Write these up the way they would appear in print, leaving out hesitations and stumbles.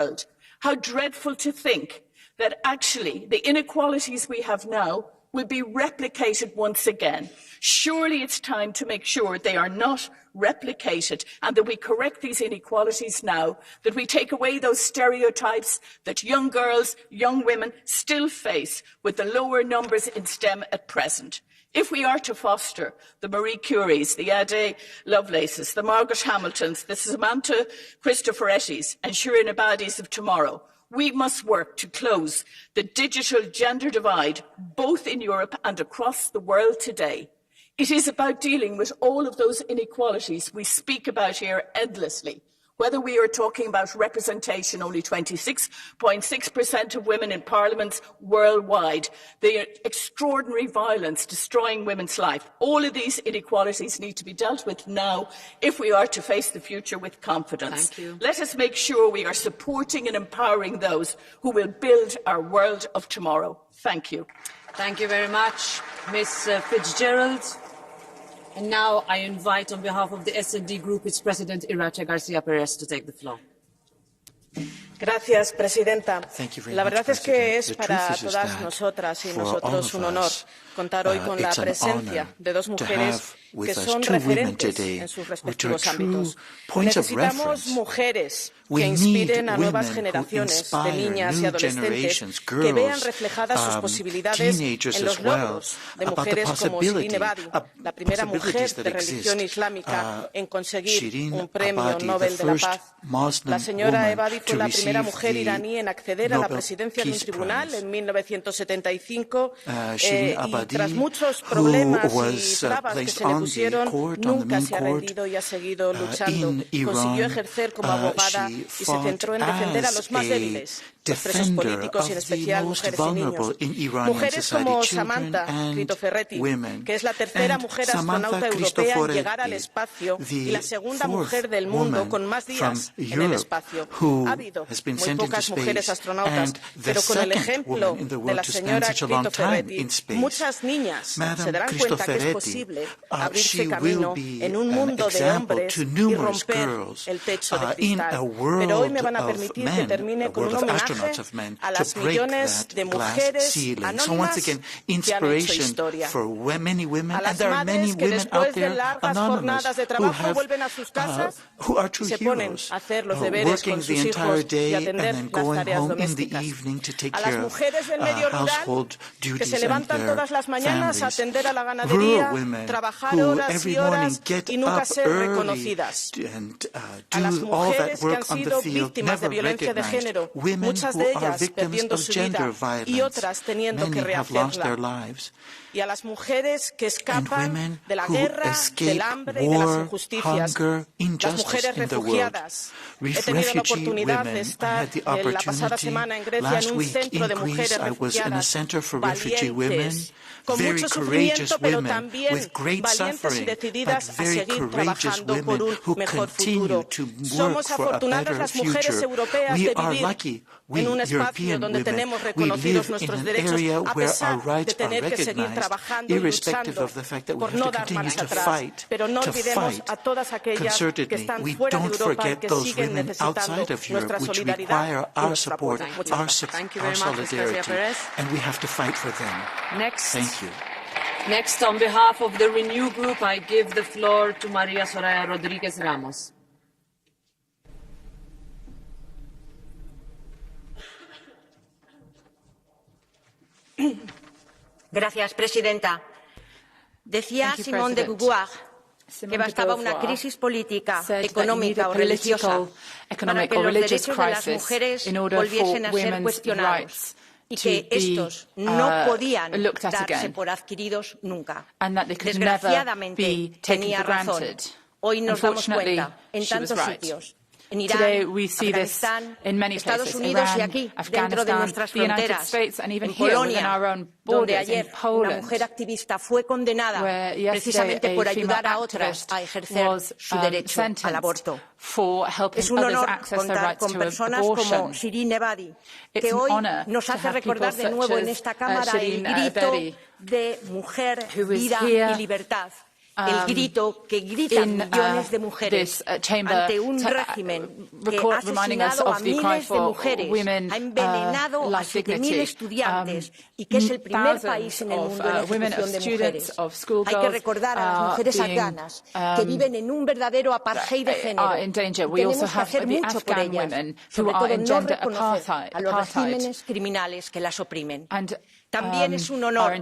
world. How dreadful to think that actually the inequalities we have now will be replicated once again. Surely it's time to make sure they are not replicated and that we correct these inequalities now, that we take away those stereotypes that young girls, young women still face with the lower numbers in STEM at present. If we are to foster the Marie Curies, the Ade Lovelaces, the Margaret Hamiltons, the Samantha Cristoforettis and Shirin Ebadis of tomorrow, we must work to close the digital gender divide, both in Europe and across the world today. It is about dealing with all of those inequalities we speak about here endlessly. Whether we are talking about representation, only 26.6% of women in parliaments worldwide, the extraordinary violence destroying women's life, all of these inequalities need to be dealt with now if we are to face the future with confidence. Thank you. Let us make sure we are supporting and empowering those who will build our world of tomorrow. Thank you. Thank you very much, Ms. Fitzgerald. And now I invite, on behalf of the S&D Group, its President, Irache García Pérez, to take the floor. Gracias, Presidenta. La verdad es que es para todas nosotras y nosotros un honor contar hoy con la presencia de dos mujeres que son referentes en sus respectivos ámbitos. Necesitamos mujeres que inspiren a nuevas generaciones de niñas y adolescentes que vean reflejadas sus posibilidades en los logros de mujeres como Shirin Ebadi, la primera mujer de religión islámica en conseguir un premio Nobel de la Paz. La señora Ebadi fue la primera mujer iraní en acceder a la presidencia de un tribunal en 1975 y tras muchos problemas y trabas que se le pusieron, nunca se ha rendido y ha seguido luchando. Consiguió ejercer como abogada y se centró en defender a los más débiles, los presos políticos y en especial mujeres y niños. Mujeres como Samantha Cristoforetti, que es la tercera mujer astronauta europea en llegar al espacio y la segunda mujer del mundo con más días en el espacio. Ha habido muy pocas mujeres astronautas, pero con el ejemplo de la señora Cristoforetti, muchas niñas se darán cuenta que es posible abrirse camino en un mundo de hombres y romper el techo de cristal. Pero hoy me van a permitir que termine con un homenaje a las millones de mujeres anónimas que han hecho historia. A las madres que después de largas jornadas de trabajo vuelven a sus casas y se ponen a hacer los deberes con sus hijos y atender las tareas domésticas. A las mujeres del medio rural que se levantan todas las mañanas a atender a la ganadería, trabajar horas y horas y nunca ser reconocidas. A las mujeres que han sido víctimas de violencia de género, muchas de ellas perdiendo su vida y otras teniendo que rehacerla. Y a las mujeres que escapan de la guerra, del hambre y de las injusticias, las mujeres refugiadas. He tenido la oportunidad de estar la pasada semana en Grecia en un centro de mujeres refugiadas, valientes, con mucho sufrimiento, pero también valientes y decididas a seguir trabajando por un mejor futuro. Somos afortunadas las mujeres europeas de vivir en un espacio donde tenemos reconocidos nuestros derechos a pesar de tener que seguir trabajando y luchando por no dar marcha atrás. Pero no olvidemos a todas aquellas que están fuera de Europa y que siguen necesitando nuestra solidaridad y nuestro apoyo. Muchas gracias. Next, on behalf of the Renew Group, I give the floor to María Soraya Rodríguez Ramos. Gracias, Presidenta. Decía Simone de Beauvoir que bastaba una crisis política, económica o religiosa para que los derechos de las mujeres volviesen a ser cuestionados y que estos no podían darse por adquiridos nunca. Desgraciadamente, tenía razón. Hoy nos damos cuenta en tantos sitios. En Irán, Afganistán, Estados Unidos y aquí, dentro de nuestras fronteras, en Polonia, donde ayer una mujer activista fue condenada precisamente por ayudar a otras a ejercer su derecho al aborto. Es un honor contar con personas como Shirin Ebadi, que hoy nos hace recordar de nuevo en esta Cámara el grito de mujer, vida y libertad. el grito que gritan millones de mujeres ante un régimen que ha asesinado a miles de mujeres, ha envenenado a 7.000 estudiantes y que es el primer país en el mundo en la ejecución de mujeres. Hay que recordar a las mujeres afganas que viven en un verdadero apartheid de género. Tenemos que hacer mucho por ellas, sobre todo no reconocer a los regímenes criminales que las oprimen. También es un honor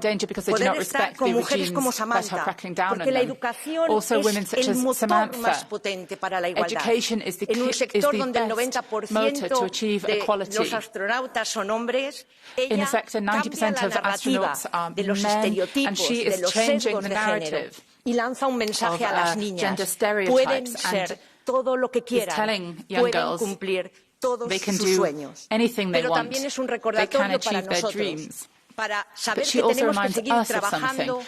poder estar con mujeres como Samantha, porque la educación es el motor más potente para la igualdad. En un sector donde el 90% de los astronautas son hombres, ella cambia la narrativa de los estereotipos, de los sesgos de género y lanza un mensaje a las niñas. Pueden ser todo lo que quieran, pueden cumplir todos sus sueños. Pero también es un recordatorio para nosotros, para saber que tenemos que seguir trabajando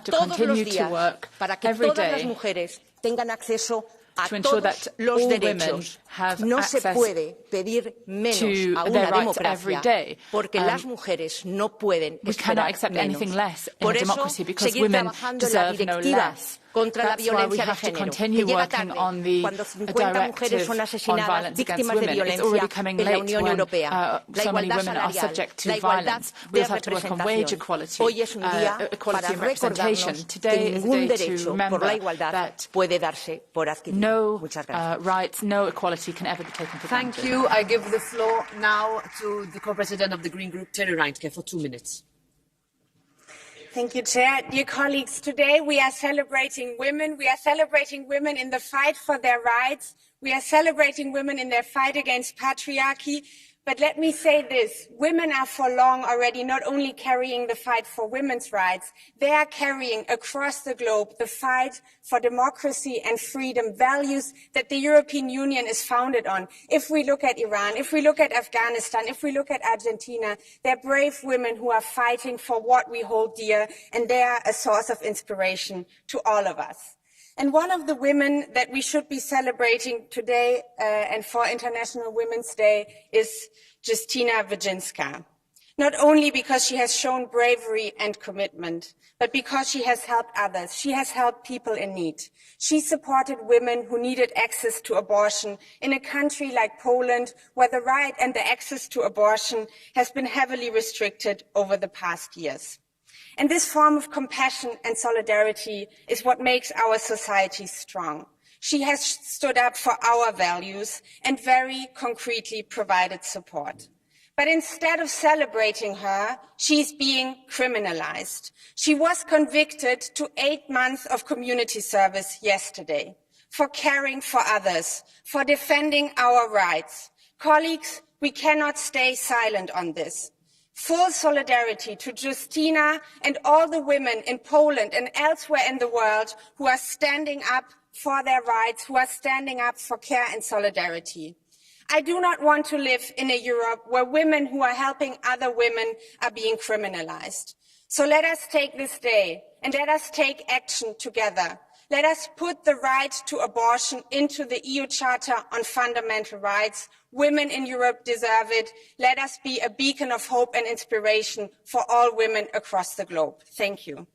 todos los días para que todas las mujeres tengan acceso a todos los derechos. No se puede pedir menos a una democracia porque las mujeres no pueden esperar menos. Por eso, seguir trabajando en la directiva contra la violencia de género, que llega tarde cuando 50 mujeres son asesinadas víctimas de violencia en la Unión Europea. La igualdad salarial, la igualdad de representación. Hoy es un día para recordarnos que ningún derecho por la igualdad puede darse por adquirido. Muchas gracias. Thank you. I give the floor now to the co-president of the Green Group, Terry Reintke, for 2 minutes. Thank you, Chair. Dear colleagues, today we are celebrating women. We are celebrating women in the fight for their rights. We are celebrating women in their fight against patriarchy. But let me say this, women are for long already not only carrying the fight for women's rights, they are carrying across the globe the fight for democracy and freedom, values that the European Union is founded on. If we look at Iran, if we look at Afghanistan, if we look at Argentina, they're brave women who are fighting for what we hold dear, and they are a source of inspiration to all of us. And one of the women that we should be celebrating today and for International Women's Day is Justyna Wojcicka. Not only because she has shown bravery and commitment, but because she has helped others. She has helped people in need. She supported women who needed access to abortion in a country like Poland, where the right and the access to abortion has been heavily restricted over the past years. And this form of compassion and solidarity is what makes our society strong. She has stood up for our values and very concretely provided support. But instead of celebrating her, she's being criminalized. She was convicted to 8 months of community service yesterday for caring for others, for defending our rights. Colleagues, we cannot stay silent on this. Full solidarity to Justyna and all the women in Poland and elsewhere in the world who are standing up for their rights, who are standing up for care and solidarity. I do not want to live in a Europe where women who are helping other women are being criminalized. So let us take this day and let us take action together. Let us put the right to abortion into the EU Charter on Fundamental Rights. Women in Europe deserve it. Let us be a beacon of hope and inspiration for all women across the globe. Thank you.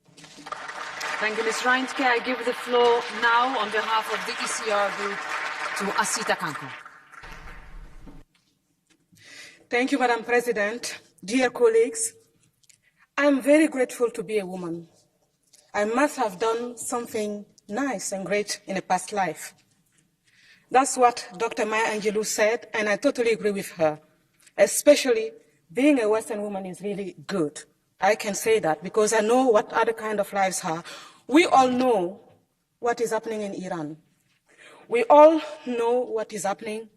Thank you, Ms. Reintke. I give the floor now on behalf of the ECR group to Asita Kanko. Thank you, Madam President. Dear colleagues, I'm very grateful to be a woman. I must have done something nice and great in a past life. That's what Dr. Maya Angelou said, and I totally agree with her. Especially being a Western woman is really good. I can say that because I know what other kind of lives are. We all know what is happening in Iran. We all know what is happening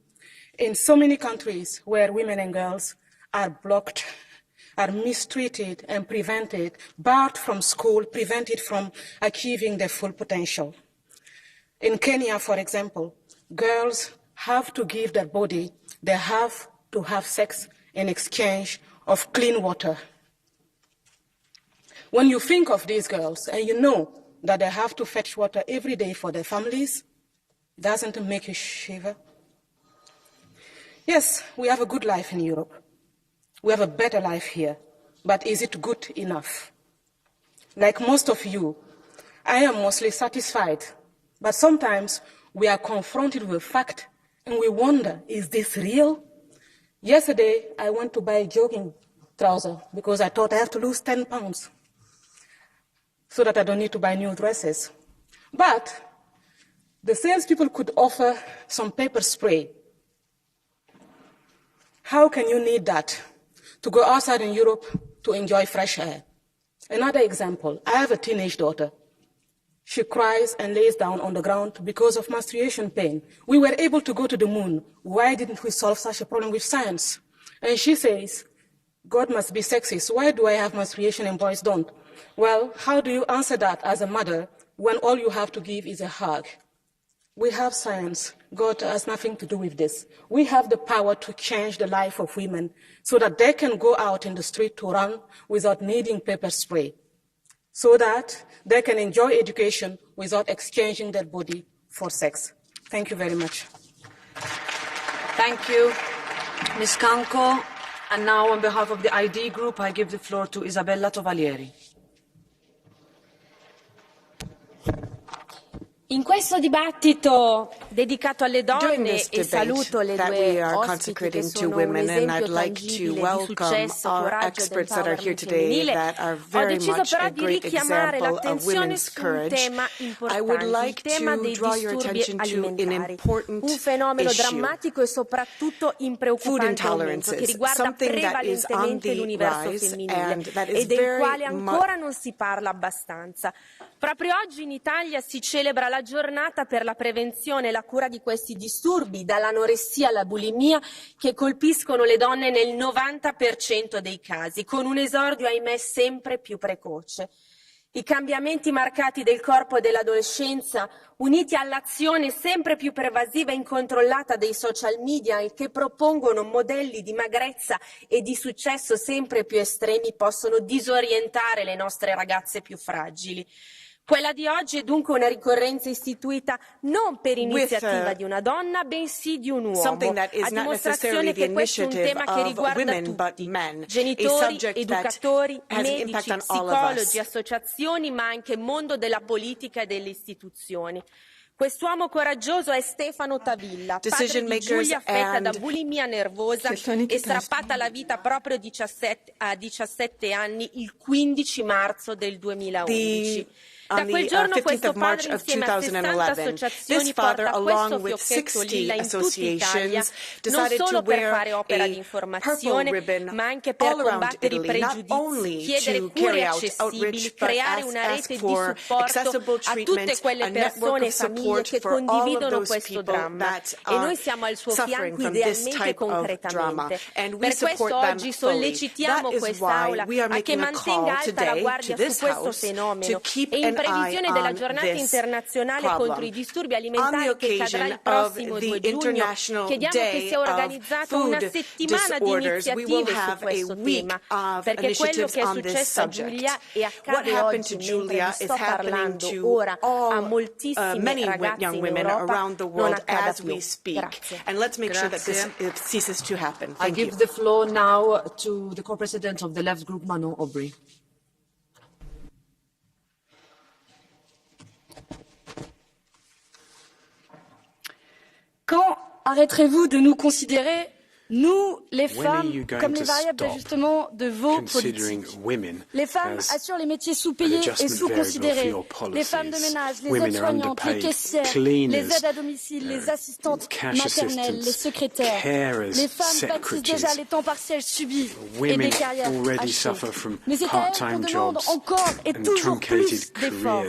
in so many countries where women and girls are blocked, are mistreated and prevented, barred from school, prevented from achieving their full potential. In Kenya, for example, girls have to give their body, they have to have sex in exchange of clean water. When you think of these girls and you know that they have to fetch water every day for their families, doesn't it make you shiver? Yes, we have a good life in Europe. We have a better life here, but is it good enough? Like most of you, I am mostly satisfied. But sometimes we are confronted with fact and we wonder, is this real? Yesterday, I went to buy jogging trousers because I thought I have to lose 10 pounds so that I don't need to buy new dresses. But the salespeople could offer some pepper spray. How can you need that to go outside in Europe to enjoy fresh air? Another example, I have a teenage daughter. She cries and lays down on the ground because of menstruation pain. We were able to go to the moon. Why didn't we solve such a problem with science? And she says, God must be sexist. Why do I have menstruation and boys don't? Well, how do you answer that as a mother when all you have to give is a hug? We have science. God has nothing to do with this. We have the power to change the life of women so that they can go out in the street to run without needing pepper spray, so that they can enjoy education without exchanging their body for sex. Thank you very much. Thank you, Ms. Canco. And now, on behalf of the ID Group, I give the floor to Isabella Tovalieri. In questo dibattito dedicato alle donne e saluto le due ospiti che sono un esempio tangibile di successo, coraggio ed empowerment femminile, ho deciso però di richiamare l'attenzione su un tema importante, il tema dei disturbi alimentari, un fenomeno drammatico e soprattutto in preoccupante aumento che riguarda prevalentemente l'universo femminile e del quale ancora non si parla abbastanza. Proprio oggi in Italia si celebra la giornata per la prevenzione e la cura di questi disturbi, dall'anoressia alla bulimia, che colpiscono le donne nel 90% dei casi, con un esordio, ahimè, sempre più precoce. I cambiamenti marcati del corpo e dell'adolescenza, uniti all'azione sempre più pervasiva e incontrollata dei social media che propongono modelli di magrezza e di successo sempre più estremi, possono disorientare le nostre ragazze più fragili. Quella di oggi è dunque una ricorrenza istituita non per iniziativa di una donna, bensì di un uomo, a dimostrazione che questo è un tema che riguarda tutti, genitori, educatori, medici, psicologi, associazioni, ma anche mondo della politica e delle istituzioni. Quest'uomo coraggioso è Stefano Tavilla, padre di Giulia affetta da bulimia nervosa e strappata alla vita proprio a 17 anni il 15 marzo del 2011. Da quel giorno questo padre insieme a 60 associazioni porta questo fiocchetto lilla in tutta Italia, non solo per fare opera di informazione, ma anche per combattere i pregiudizi, chiedere cure accessibili, creare una rete di supporto a tutte quelle persone e famiglie che condividono questo dramma. E noi siamo al suo fianco idealmente e concretamente. Per questo oggi sollecitiamo quest'Aula a che mantenga alta la guardia su questo fenomeno e in previsione della giornata internazionale contro i disturbi alimentari che cadrà il prossimo 2 giugno, chiediamo che sia organizzata una settimana di iniziative su questo tema, perché quello che è successo a Giulia e accade oggi mentre vi sto parlando ora a moltissime ragazze in Europa non accada più. Grazie. I give the floor now to the co-president of the Left Group, Manon Aubry. Quand arrêterez-vous de nous considérer, nous, les femmes, comme les variables d'ajustement de vos politiques? Les femmes assurent les métiers sous-payés et sous-considérés. Les femmes de ménage, les aides-soignantes, les caissières, les aides à domicile, les assistantes maternelles, les secrétaires. Les femmes pâtissent déjà les temps partiels subis et des carrières hachées. Mais c'est à elles qu'on demande encore et toujours plus d'efforts.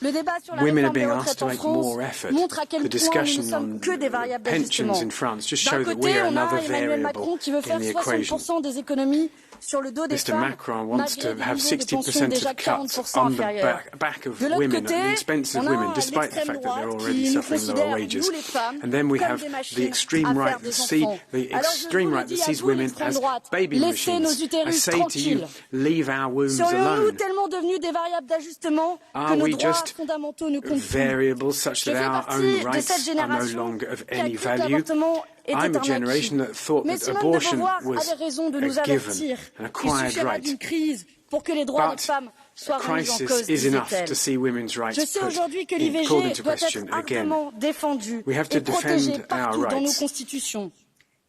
Le débat sur la réforme des retraites en France montre à quel point nous ne sommes que des variables d'ajustement. D'un côté, on a Emmanuel Macron qui veut faire 60% des économies sur le dos des femmes, malgré des niveaux de pension déjà 40% inférieurs. De l'autre côté, on a l'extrême droite qui nous considère, nous les femmes, comme des machines à faire des enfants. Alors je vous le dis à vous, l'extrême droite, laissez nos utérus tranquilles. Serions-nous tellement devenus des variables d'ajustement que nos droits fondamentaux nous confondent? Je fais partie de cette génération qui a cru que l'avortement était un acquis. Mais Simone de Beauvoir avait raison de nous avertir. Il suffira d'une crise pour que les droits des femmes soit remise en cause, disait-elle. Je sais aujourd'hui que l'IVG doit être ardemment défendue et protégée partout dans nos constitutions.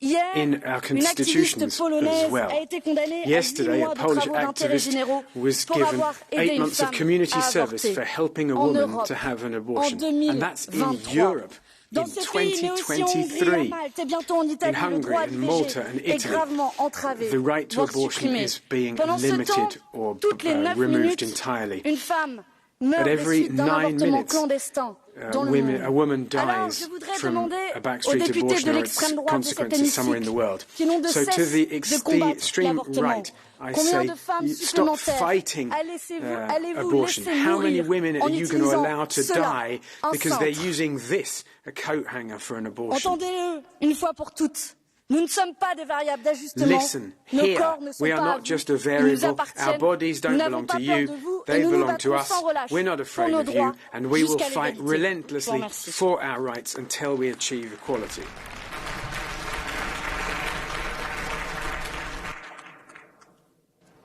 Hier, une activiste polonaise a été condamnée à 10 mois de travaux d'intérêt généraux pour avoir aidé une femme à avorter en Europe en 2023. Dans ce pays, mais aussi en Hongrie, en Malte et bientôt en Italie, le droit de l'IVG est gravement entravé, voire supprimé. Pendant ce temps, toutes les 9 minutes, une femme meurt des suites d'un avortement clandestin dans le monde. Alors, je voudrais demander aux députés de l'extrême droite de cet hémicycle qui n'ont de cesse de combattre l'avortement. Combien de femmes supplémentaires allez-vous laisser mourir en utilisant cela enceinte? Entendez-le une fois pour toutes. Nous ne sommes pas des variables d'ajustement. Nos corps ne sont pas à vous. Ils nous appartiennent. Nous n'avons pas peur de vous et nous nous battrons sans relâche pour nos droits jusqu'à l'égalité. Je vous remercie.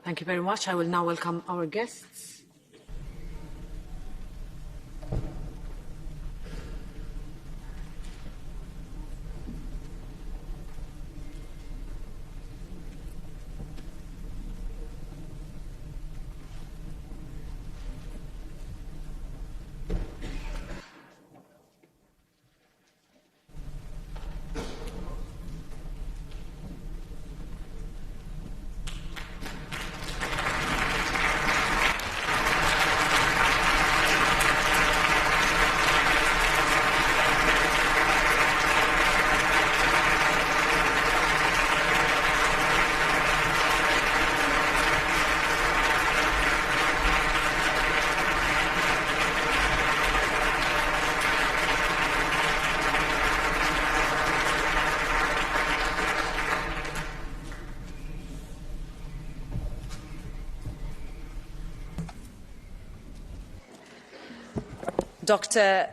Thank you very much. I will now welcome our guests. Dr.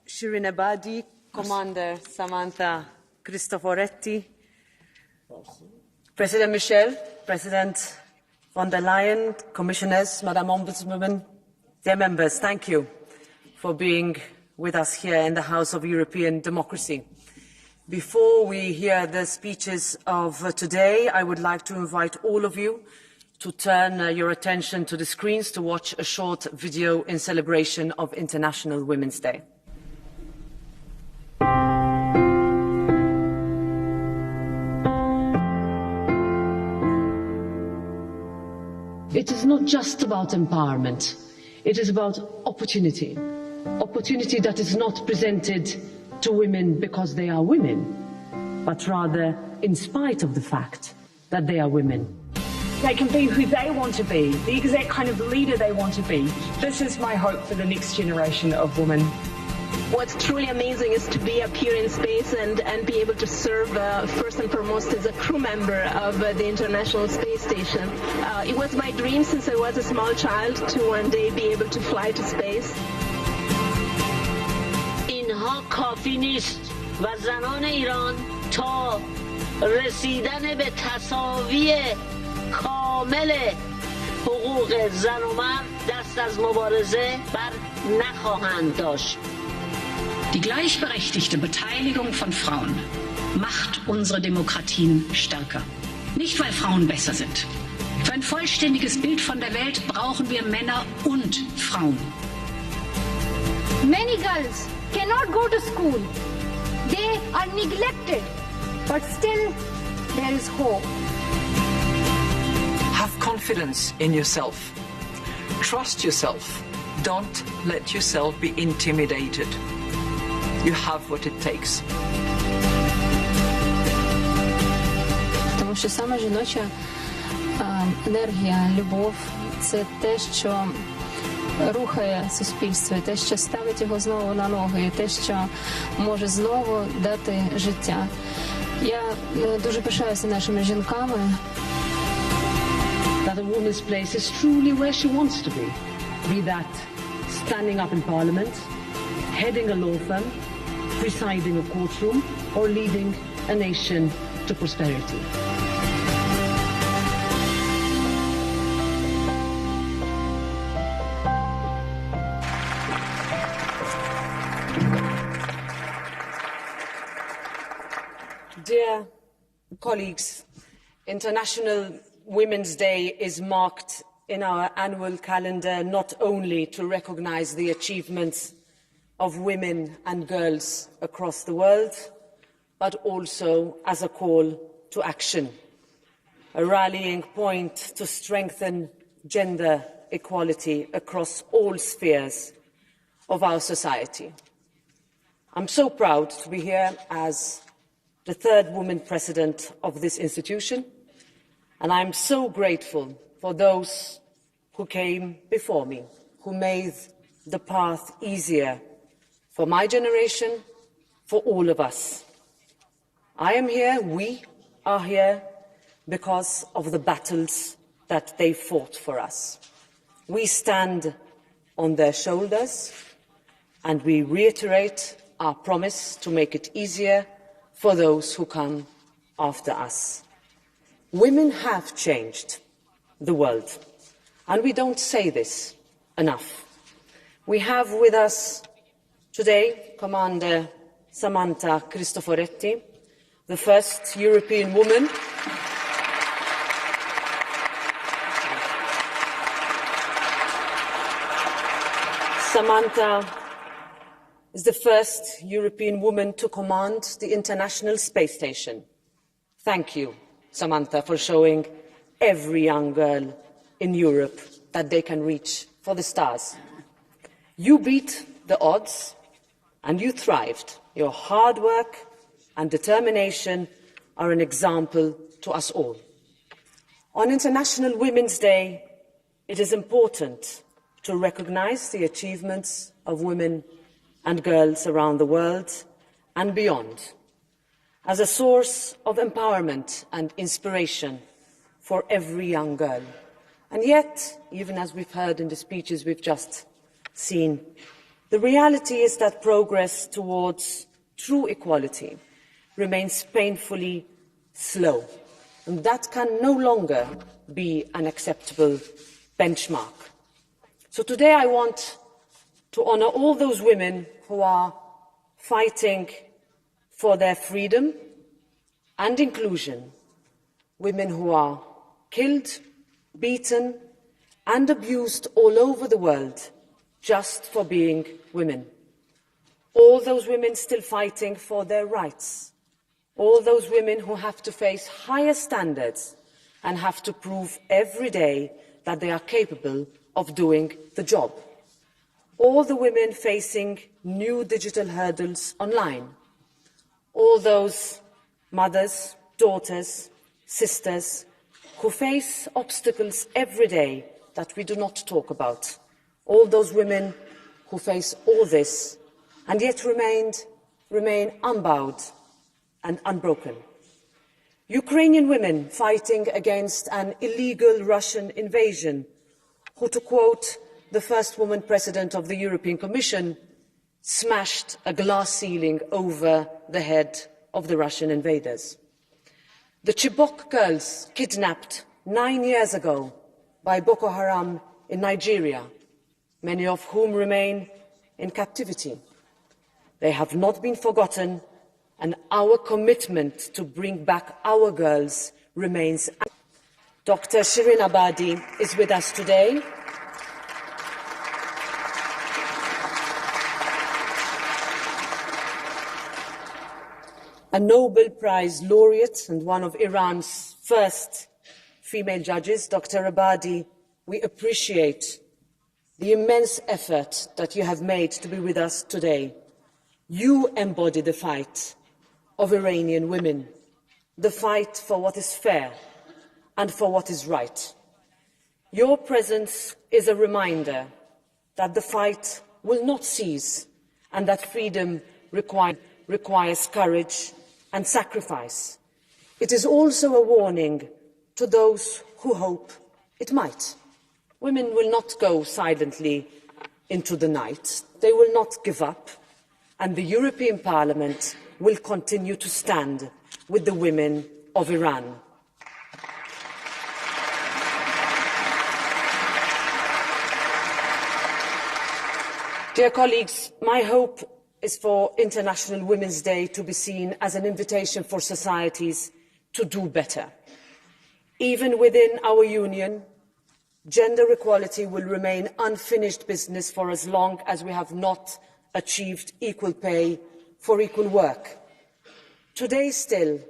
Shirin Ebadi, Commander Samantha Cristoforetti, President Michel, President von der Leyen, Commissioners, Madam Ombudswoman, dear members, thank you for being with us here in the House of European Democracy. Before we hear the speeches of today, I would like to invite all of you to turn your attention to the screens to watch a short video in celebration of International Women's Day. It is not just about empowerment. It is about opportunity. Opportunity that is not presented to women because they are women, but rather in spite of the fact that they are women. They can be who they want to be, the exact kind of leader they want to be. This is my hope for the next generation of women. What's truly amazing is to be up here in space and be able to serve first and foremost as a crew member of the International Space Station. It was my dream since I was a small child to one day be able to fly to space. اینها کافی نیست و زنان ایران تا رسیدن به تساوی کامل حقوق زن و مرد دست از مبارزه بر نخواهند داشت. Die gleichberechtigte Beteiligung von Frauen macht unsere Demokratien stärker. Nicht, weil Frauen besser sind. Für ein vollständiges Bild von der Welt brauchen wir Männer und Frauen. Many girls cannot go to school. They are neglected. But still, there is hope. Have confidence in yourself. Trust yourself. Don't let yourself be intimidated. You have what it takes. Тому що саме жіноча енергія, любов – це те, що рухає суспільство, те, що ставить його знову на ноги, те, що може знову дати життя. Я дуже пишаюся нашими жінками. That a woman's place is truly where she wants to be. Be that standing up in parliament, heading a law firm, presiding a courtroom, or leading a nation to prosperity. colleagues, International Women's Day is marked in our annual calendar not only to recognize the achievements of women and girls across the world, but also as a call to action, a rallying point to strengthen gender equality across all spheres of our society. I'm so proud to be here as the third woman president of this institution, and I'm so grateful for those who came before me, who made the path easier for my generation, for all of us. I am here, we are here, because of the battles that they fought for us. We stand on their shoulders, and we reiterate our promise to make it easier for those who come after us. Women have changed the world, and we don't say this enough. We have with us today Commander Samantha Cristoforetti, the first European woman Samantha is the first European woman to command the International Space Station. Thank you, Samantha, for showing every young girl in Europe that they can reach for the stars. You beat the odds and you thrived. Your hard work and determination are an example to us all. On International Women's Day, it is important to recognize the achievements of women and girls around the world and beyond, as a source of empowerment and inspiration for every young girl. And yet, even as we've heard in the speeches we've just seen, the reality is that progress towards true equality remains painfully slow, and that can no longer be an acceptable benchmark. So today I want to honor all those women who are fighting for their freedom and inclusion, women who are killed, beaten and abused all over the world just for being women. All those women still fighting for their rights. All those women who have to face higher standards and have to prove every day that they are capable of doing the job. All the women facing new digital hurdles online. All those mothers, daughters, sisters who face obstacles every day that we do not talk about. All those women who face all this and yet remain unbowed and unbroken. Ukrainian women fighting against an illegal Russian invasion, who, to quote the first woman president of the European Commission, smashed a glass ceiling over the head of the Russian invaders. The Chibok girls kidnapped 9 years ago by Boko Haram in Nigeria, many of whom remain in captivity. They have not been forgotten, and our commitment to bring back our girls remains. Dr. Shirin Abadi is with us today. A Nobel Prize laureate and one of Iran's first female judges, Dr. Abadi, we appreciate the immense effort that you have made to be with us today. You embody the fight of Iranian women, the fight for what is fair and for what is right. Your presence is a reminder that the fight will not cease and that freedom requires courage and sacrifice. It is also a warning to those who hope it might. Women will not go silently into the night. They will not give up, and the European Parliament will continue to stand with the women of Iran. Dear colleagues, my hope is for International Women's Day to be seen as an invitation for societies to do better. Even within our union, gender equality will remain unfinished business for as long as we have not achieved equal pay for equal work. Today still,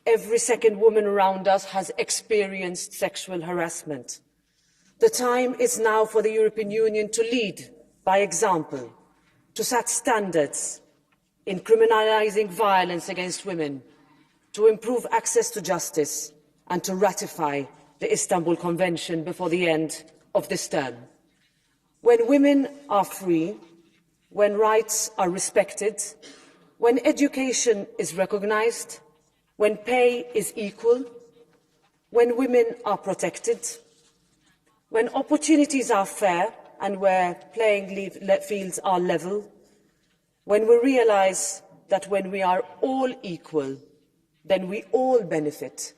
every second woman around us has experienced sexual harassment. The time is now for the European Union to lead by example, to set standards in criminalising violence against women, to improve access to justice, and to ratify the Istanbul Convention before the end of this term. When women are free, when rights are respected, when education is recognised, when pay is equal, when women are protected, when opportunities are fair and where playing fields are level, when we realise that when we are all equal, then we all benefit,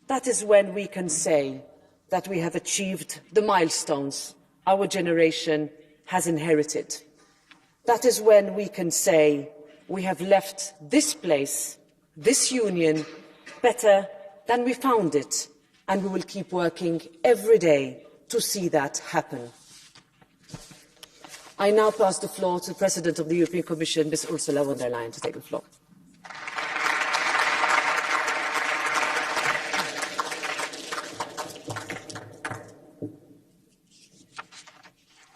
that is when we can say that we have achieved the milestones our generation has inherited. That is when we can say we have left this place, this union, better than we found it, and we will keep working every day to see that happen. I now pass the floor to the President of the European Commission, Ms. Ursula von der Leyen, to take the floor.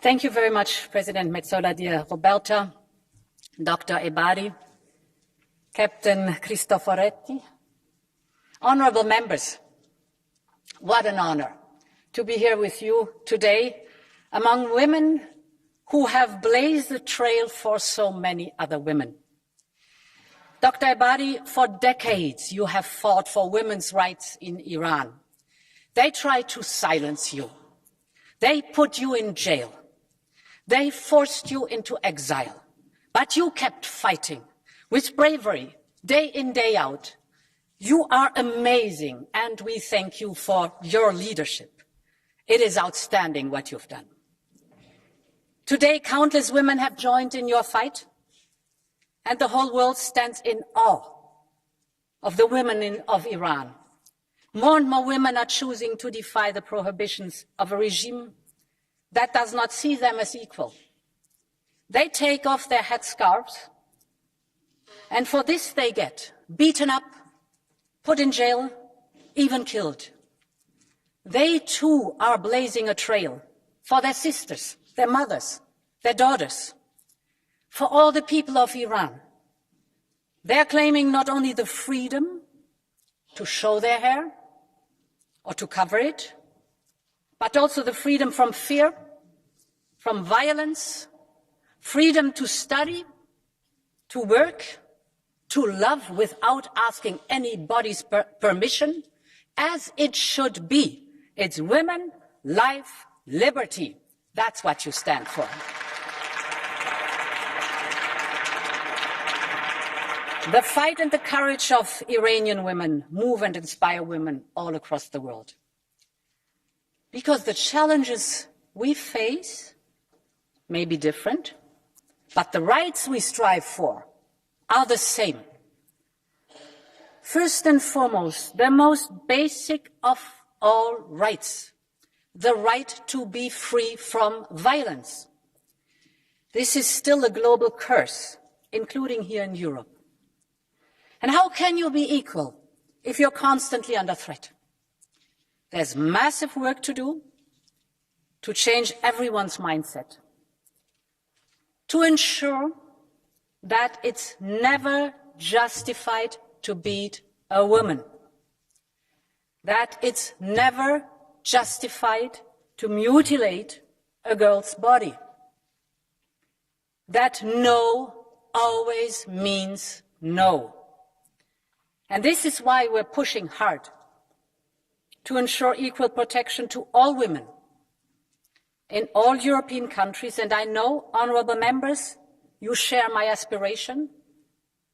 Thank you very much, President Metsola, dear Roberta, Dr. Ebadi, Captain Cristoforetti, honourable members. What an honour to be here with you today among women who have blazed the trail for so many other women. Dr. Ebadi, for decades you have fought for women's rights in Iran. They tried to silence you. They put you in jail. They forced you into exile. But you kept fighting with bravery, day in, day out. You are amazing, and we thank you for your leadership. It is outstanding what you've done. Today, countless women have joined in your fight, and the whole world stands in awe of the women of Iran. More and more women are choosing to defy the prohibitions of a regime that does not see them as equal. They take off their headscarves, and for this they get beaten up, put in jail, even killed. They too are blazing a trail for their sisters, their mothers, their daughters, for all the people of Iran. They're claiming not only the freedom to show their hair or to cover it, but also the freedom from fear, from violence, freedom to study, to work, to love without asking anybody's permission, as it should be. It's women, life, liberty. That's what you stand for. The fight and the courage of Iranian women move and inspire women all across the world. Because the challenges we face may be different, but the rights we strive for are the same. First and foremost, the most basic of all rights, the right to be free from violence. This is still a global curse, including here in Europe. And how can you be equal if you're constantly under threat? There's massive work to do to change everyone's mindset, to ensure that it's never justified to beat a woman, that it's never justified to mutilate a girl's body, that no always means no. And this is why we're pushing hard to ensure equal protection to all women in all European countries. And I know, honourable members, you share my aspiration.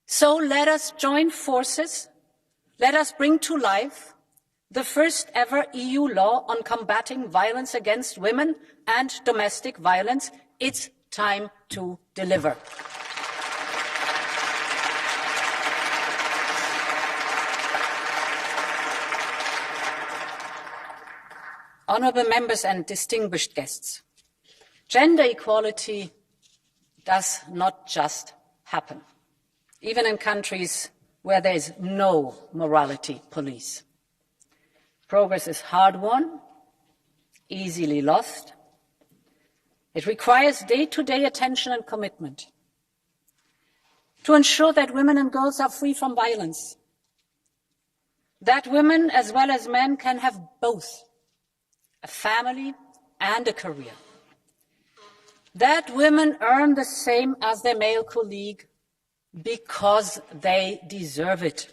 So let us join forces. Let us bring to life the first ever EU law on combating violence against women and domestic violence. It's time to deliver. honorable members and distinguished guests, gender equality does not just happen, even in countries where there is no morality police. Progress is hard-won, easily lost. It requires day-to-day attention and commitment to ensure that women and girls are free from violence, that women as well as men can have both a family and a career, that women earn the same as their male colleague because they deserve it,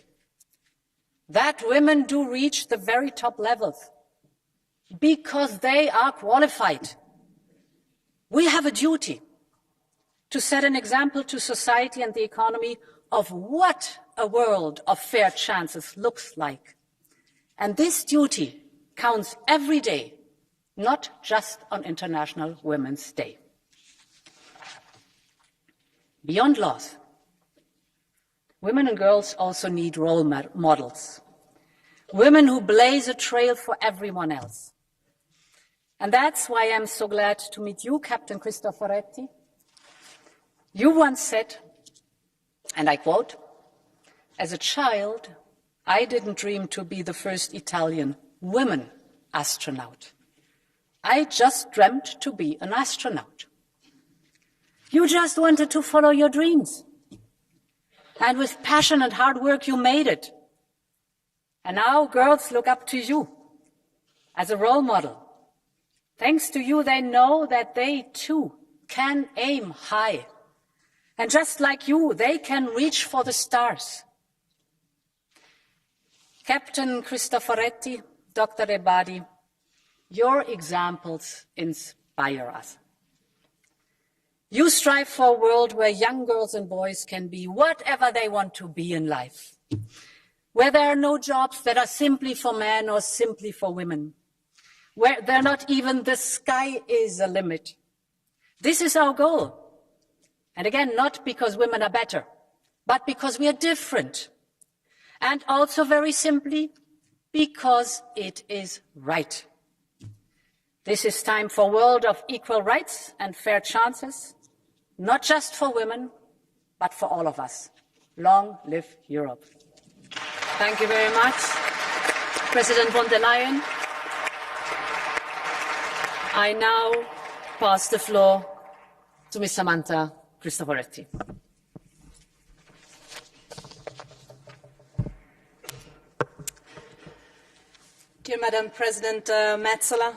that women do reach the very top levels because they are qualified. We have a duty to set an example to society and the economy of what a world of fair chances looks like. And this duty counts every day, not just on International Women's Day. Beyond laws, women and girls also need role models, women who blaze a trail for everyone else. And that's why I'm so glad to meet you, Captain Cristoforetti. You once said, and I quote, "As a child, I didn't dream to be the first Italian woman astronaut. I just dreamt to be an astronaut." You just wanted to follow your dreams. And with passion and hard work, you made it. And now girls look up to you as a role model. Thanks to you, they know that they too can aim high. And just like you, they can reach for the stars. Captain Cristoforetti, Dr. Ebadi, your examples inspire us. You strive for a world where young girls and boys can be whatever they want to be in life, where there are no jobs that are simply for men or simply for women, where they're not even the sky is a limit. This is our goal. And again, not because women are better, but because we are different. And also very simply, because it is right. This is time for a world of equal rights and fair chances, not just for women, but for all of us. Long live Europe. Thank you very much, President von der Leyen. I now pass the floor to Ms. Samantha Cristoforetti. Dear Madam President Metsola,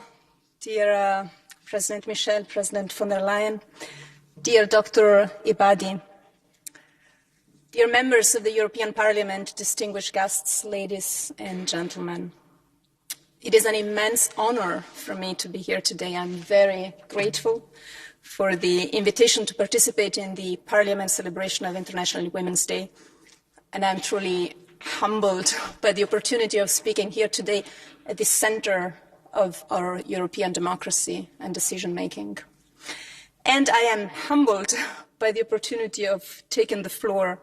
dear President Michel, President von der Leyen, dear Dr. Ebadi, dear members of the European Parliament, distinguished guests, ladies and gentlemen. It is an immense honor for me to be here today. I'm very grateful for the invitation to participate in the Parliament celebration of International Women's Day. And I'm truly humbled by the opportunity of speaking here today at the center of our European democracy and decision-making. And I am humbled by the opportunity of taking the floor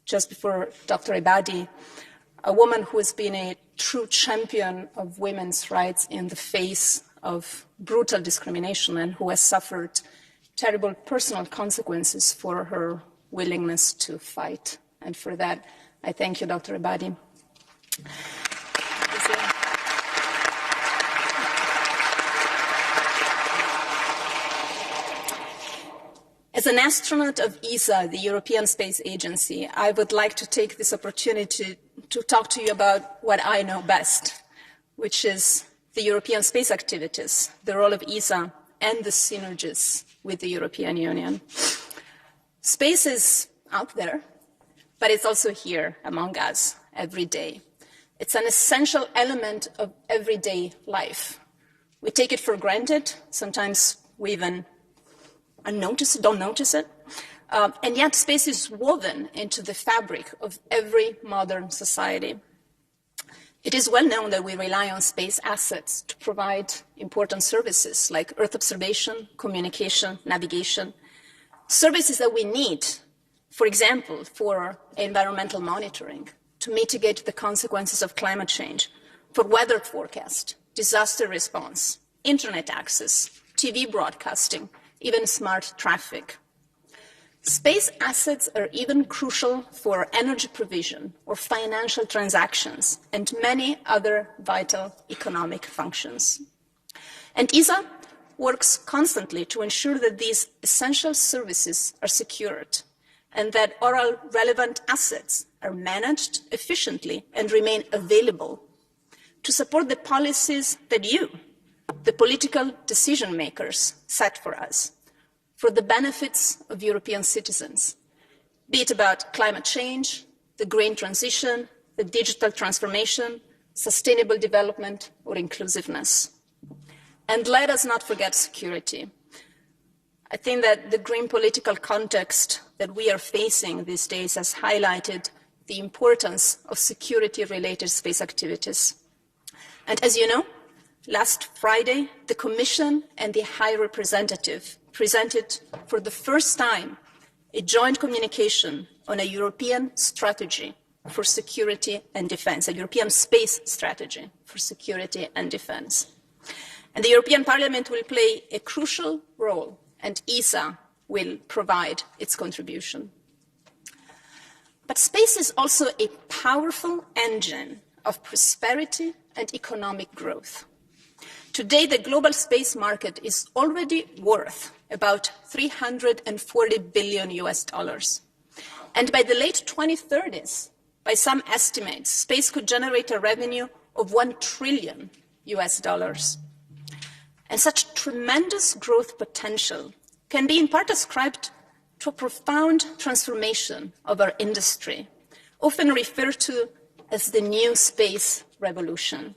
just before Dr. Ebadi, a woman who has been a true champion of women's rights in the face of brutal discrimination and who has suffered terrible personal consequences for her willingness to fight. And for that, I thank you, Dr. Ebadi. As an astronaut of ESA, the European Space Agency, I would like to take this opportunity to talk to you about what I know best, which is the European space activities, the role of ESA, and the synergies with the European Union. Space is out there, but it's also here among us every day. It's an essential element of everyday life. We take it for granted. Sometimes we even don't notice it. And yet space is woven into the fabric of every modern society. It is well known that we rely on space assets to provide important services like Earth observation, communication, navigation, services that we need, for example, for environmental monitoring, to mitigate the consequences of climate change, for weather forecast, disaster response, internet access, TV broadcasting, even smart traffic. Space assets are even crucial for energy provision or financial transactions and many other vital economic functions. And ESA works constantly to ensure that these essential services are secured and that all relevant assets are managed efficiently and remain available to support the policies that you, the political decision makers, set for us, for the benefits of European citizens, be it about climate change, the green transition, the digital transformation, sustainable development, or inclusiveness. And let us not forget security. I think that the green political context that we are facing these days has highlighted the importance of security-related space activities. And as you know, last Friday, the Commission and the High Representative presented for the first time a joint communication on a European strategy for security and defense, a European space strategy for security and defense. And the European Parliament will play a crucial role, and ESA will provide its contribution. But space is also a powerful engine of prosperity and economic growth. Today, the global space market is already worth about $340 billion US. And by the late 2030s, by some estimates, space could generate a revenue of $1 trillion US. And such tremendous growth potential can be in part ascribed to a profound transformation of our industry, often referred to as the new space revolution.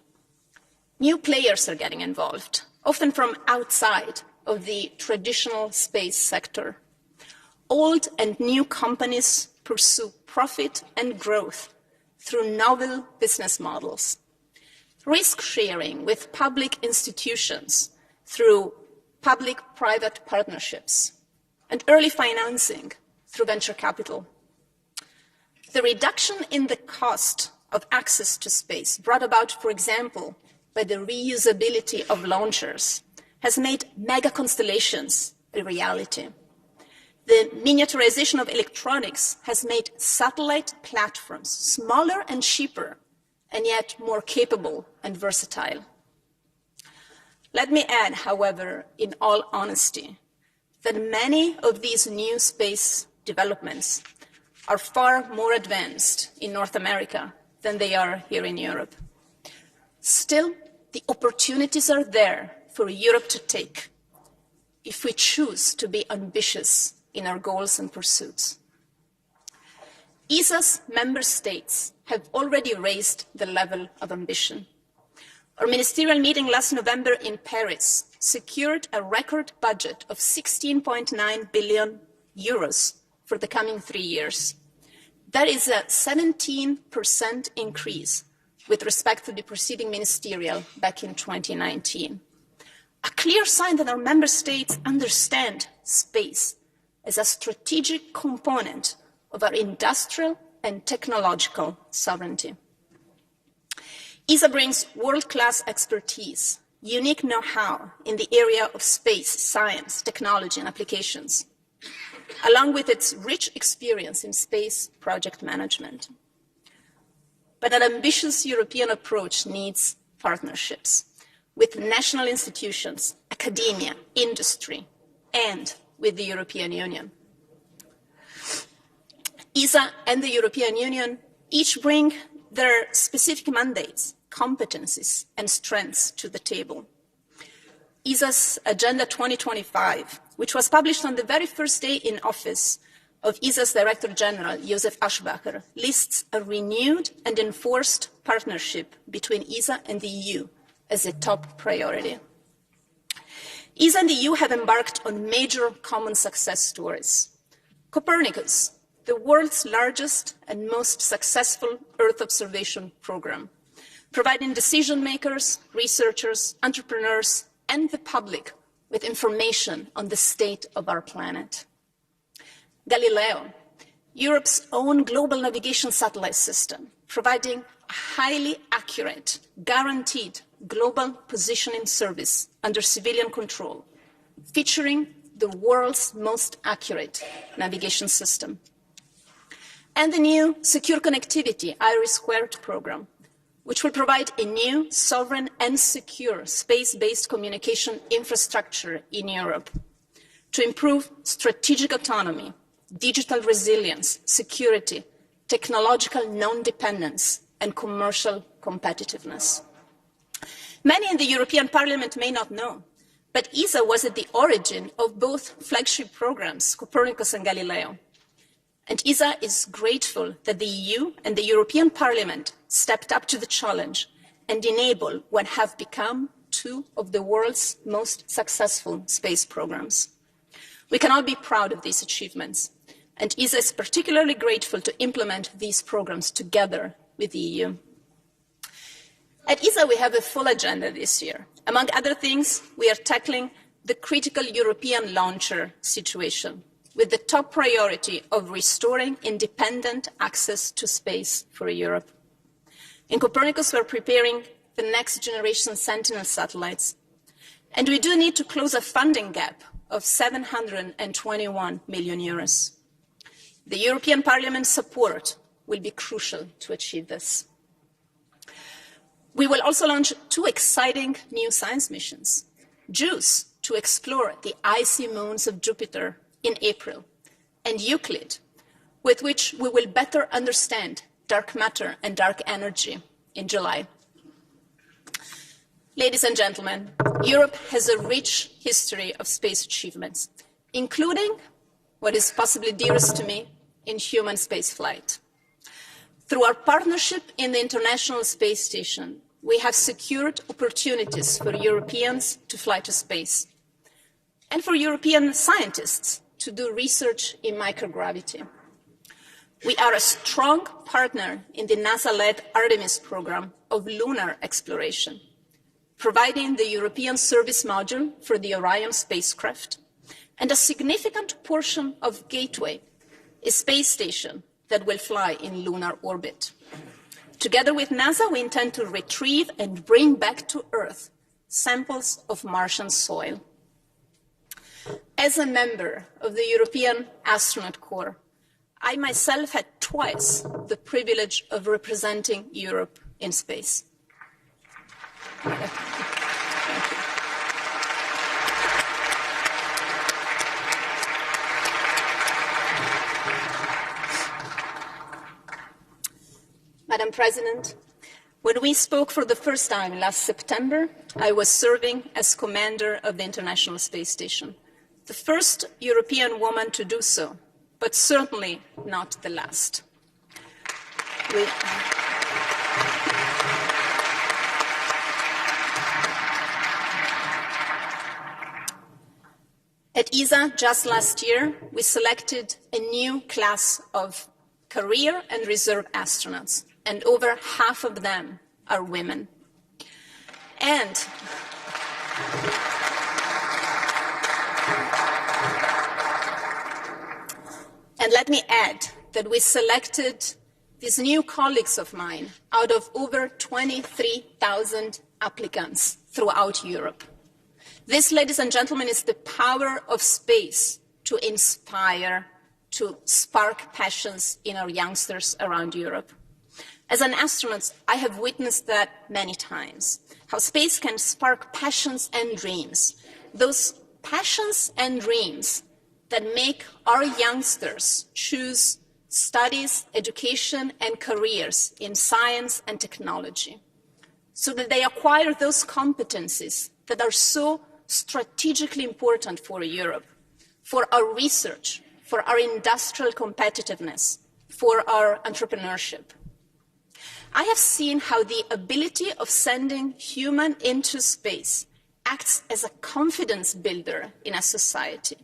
New players are getting involved, often from outside of the traditional space sector. Old and new companies pursue profit and growth through novel business models. Risk sharing with public institutions through public-private partnerships, and early financing through venture capital. The reduction in the cost of access to space, brought about, for example, by the reusability of launchers, has made mega constellations a reality. The miniaturization of electronics has made satellite platforms smaller and cheaper, and yet more capable and versatile. Let me add, however, in all honesty, that many of these new space developments are far more advanced in North America than they are here in Europe. Still, the opportunities are there for Europe to take if we choose to be ambitious in our goals and pursuits. ESA's member states have already raised the level of ambition. Our ministerial meeting last November in Paris secured a record budget of 16.9 billion euros for the coming 3 years. That is a 17% increase with respect to the preceding ministerial back in 2019. A clear sign that our member states understand space as a strategic component of our industrial and technological sovereignty. ESA brings world-class expertise, unique know-how in the area of space, science, technology, and applications, along with its rich experience in space project management. But an ambitious European approach needs partnerships with national institutions, academia, industry, and with the European Union. ESA and the European Union each bring their specific mandates, competencies, and strengths to the table. ESA's Agenda 2025, which was published on the very first day in office of ESA's Director General, Josef Aschbacher, lists a renewed and enforced partnership between ESA and the EU as a top priority. ESA and the EU have embarked on major common success stories. Copernicus, the world's largest and most successful Earth observation program, providing decision makers, researchers, entrepreneurs, and the public with information on the state of our planet. Galileo, Europe's own global navigation satellite system, providing a highly accurate, guaranteed global positioning service under civilian control, featuring the world's most accurate navigation system. And the new Secure Connectivity IRIS² program, which will provide a new, sovereign and secure space-based communication infrastructure in Europe to improve strategic autonomy, digital resilience, security, technological non-dependence, and commercial competitiveness. Many in the European Parliament may not know, but ESA was at the origin of both flagship programs, Copernicus and Galileo. And ESA is grateful that the EU and the European Parliament stepped up to the challenge and enabled what have become two of the world's most successful space programs. We can all be proud of these achievements, and ESA is particularly grateful to implement these programs together with the EU. At ESA, we have a full agenda this year. Among other things, we are tackling the critical European launcher situation, with the top priority of restoring independent access to space for Europe. In Copernicus, we're preparing the next generation Sentinel satellites, and we do need to close a funding gap of 721 million euros. The European Parliament's support will be crucial to achieve this. We will also launch two exciting new science missions, JUICE, to explore the icy moons of Jupiter in April, and Euclid, with which we will better understand dark matter and dark energy in July. Ladies and gentlemen, Europe has a rich history of space achievements, including what is possibly dearest to me in human spaceflight. Through our partnership in the International Space Station, we have secured opportunities for Europeans to fly to space and for European scientists to do research in microgravity. We are a strong partner in the NASA-led Artemis program of lunar exploration, providing the European service module for the Orion spacecraft, and a significant portion of Gateway, a space station that will fly in lunar orbit. Together with NASA, we intend to retrieve and bring back to Earth samples of Martian soil. As a member of the European Astronaut Corps, I myself had twice the privilege of representing Europe in space. Thank you. Madam President, when we spoke for the first time last September, I was serving as commander of the International Space Station, the first European woman to do so, but certainly not the last. At ESA, just last year, we selected a new class of career and reserve astronauts, and over half of them are women. And let me add that we selected these new colleagues of mine out of over 23,000 applicants throughout Europe. This, ladies and gentlemen, is the power of space to inspire, to spark passions in our youngsters around Europe. As an astronaut, I have witnessed that many times, how space can spark passions and dreams, those passions and dreams that make our youngsters choose studies, education, and careers in science and technology, so that they acquire those competencies that are so strategically important for Europe, for our research, for our industrial competitiveness, for our entrepreneurship. I have seen how the ability of sending human into space acts as a confidence builder in a society.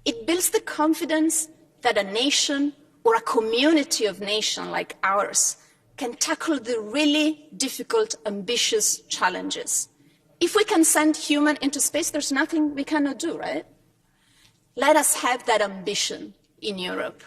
It builds the confidence that a nation or a community of nations like ours can tackle the really difficult, ambitious challenges. If we can send human into space, there's nothing we cannot do, right? Let us have that ambition in Europe.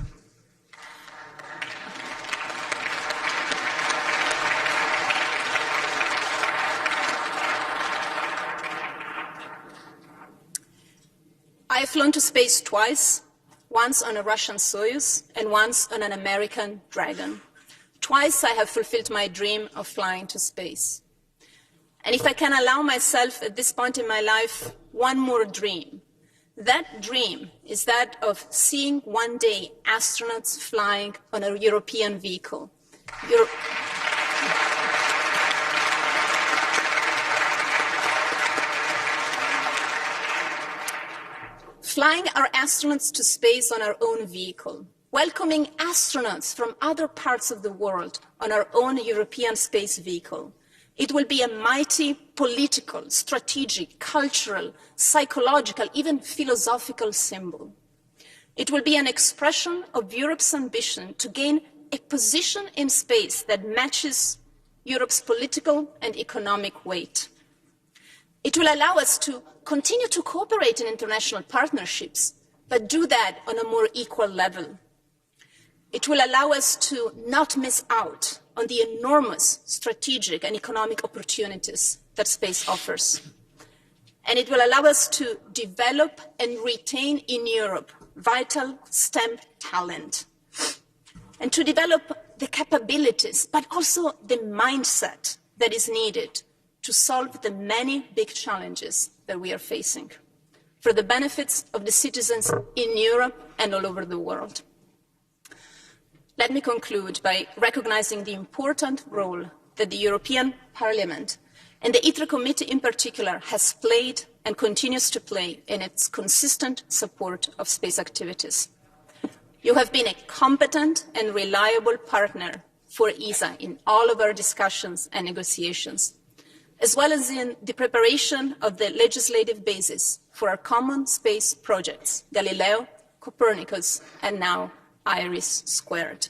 I have flown to space twice, once on a Russian Soyuz and once on an American Dragon. Twice I have fulfilled my dream of flying to space. And if I can allow myself at this point in my life one more dream, that dream is that of seeing one day astronauts flying on a European vehicle. Flying our astronauts to space on our own vehicle, welcoming astronauts from other parts of the world on our own European space vehicle. It will be a mighty political, strategic, cultural, psychological, even philosophical symbol. It will be an expression of Europe's ambition to gain a position in space that matches Europe's political and economic weight. It will allow us to continue to cooperate in international partnerships, but do that on a more equal level. It will allow us to not miss out on the enormous strategic and economic opportunities that space offers. And it will allow us to develop and retain in Europe vital STEM talent, and to develop the capabilities, but also the mindset that is needed to solve the many big challenges that we are facing for the benefits of the citizens in Europe and all over the world. Let me conclude by recognizing the important role that the European Parliament and the ITRE Committee in particular has played and continues to play in its consistent support of space activities. You have been a competent and reliable partner for ESA in all of our discussions and negotiations, as well as in the preparation of the legislative basis for our common space projects, Galileo, Copernicus, and now IRIS².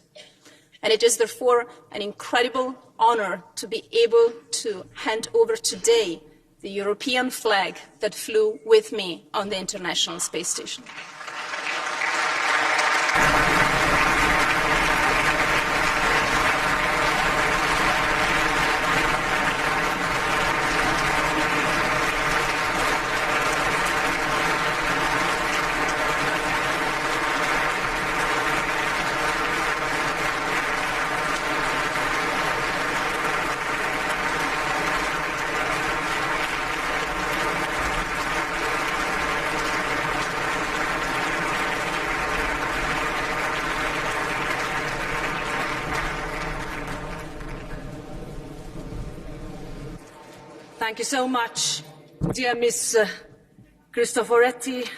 And it is therefore an incredible honor to be able to hand over today the European flag that flew with me on the International Space Station. Thank you so much, dear Ms. Cristoforetti.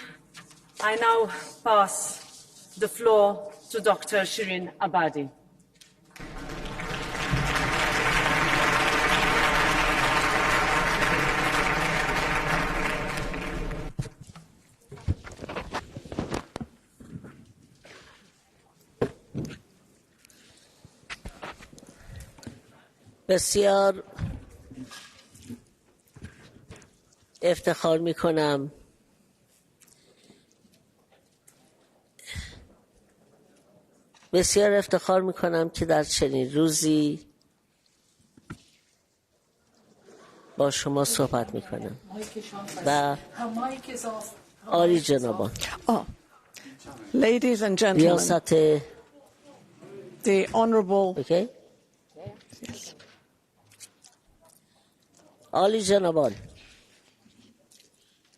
I now pass the floor to Dr. Shirin Ebadi. بسیار افتخار میکنم که در چنین روزی با شما صحبت میکنم و عالی جنابان Ladies and gentlemen, ریاست the honorable عالی جنابان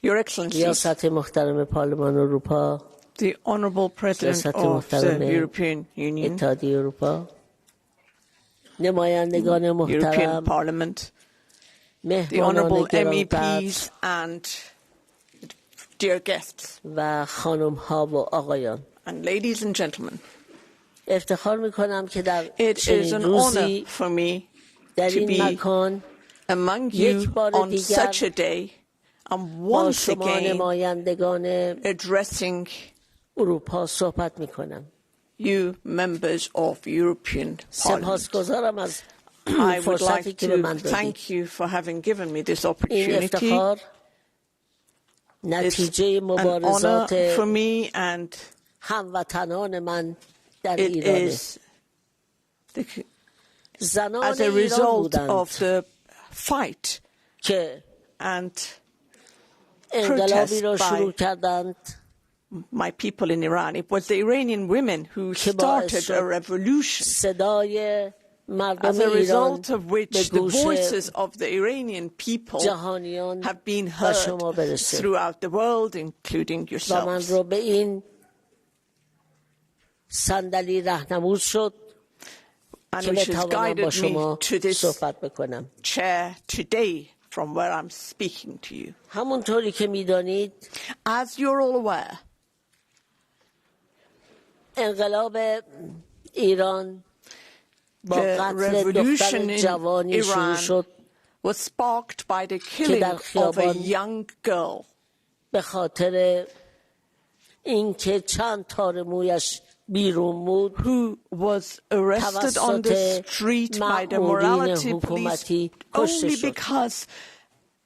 Your Excellencies, ریاست محترم پارلمان اروپا the Honorable President of the European Union, اتحادیه اروپا نمایندگان محترم European Parliament, the Honorable MEPs and dear guests, و خانم ها و آقایان and ladies and gentlemen, افتخار میکنم که در it is چنین an روزی honor for me در to این be مکان among you on such a day and once again addressing اروپا صحبت میکنم. you members of European Parliament. I would like to thank you for having given me this opportunity. It's an honor for me and it is as a result of the fight and protest by my people in Iran. It was the Iranian women who started a revolution, as a result of which the voices of the Iranian people have been heard throughout the world, including yourselves. And which has guided me to this chair today from where I'm speaking to you. As you're all aware, the revolution in Iran was sparked by the killing of a young girl who was arrested on the street by the morality police only because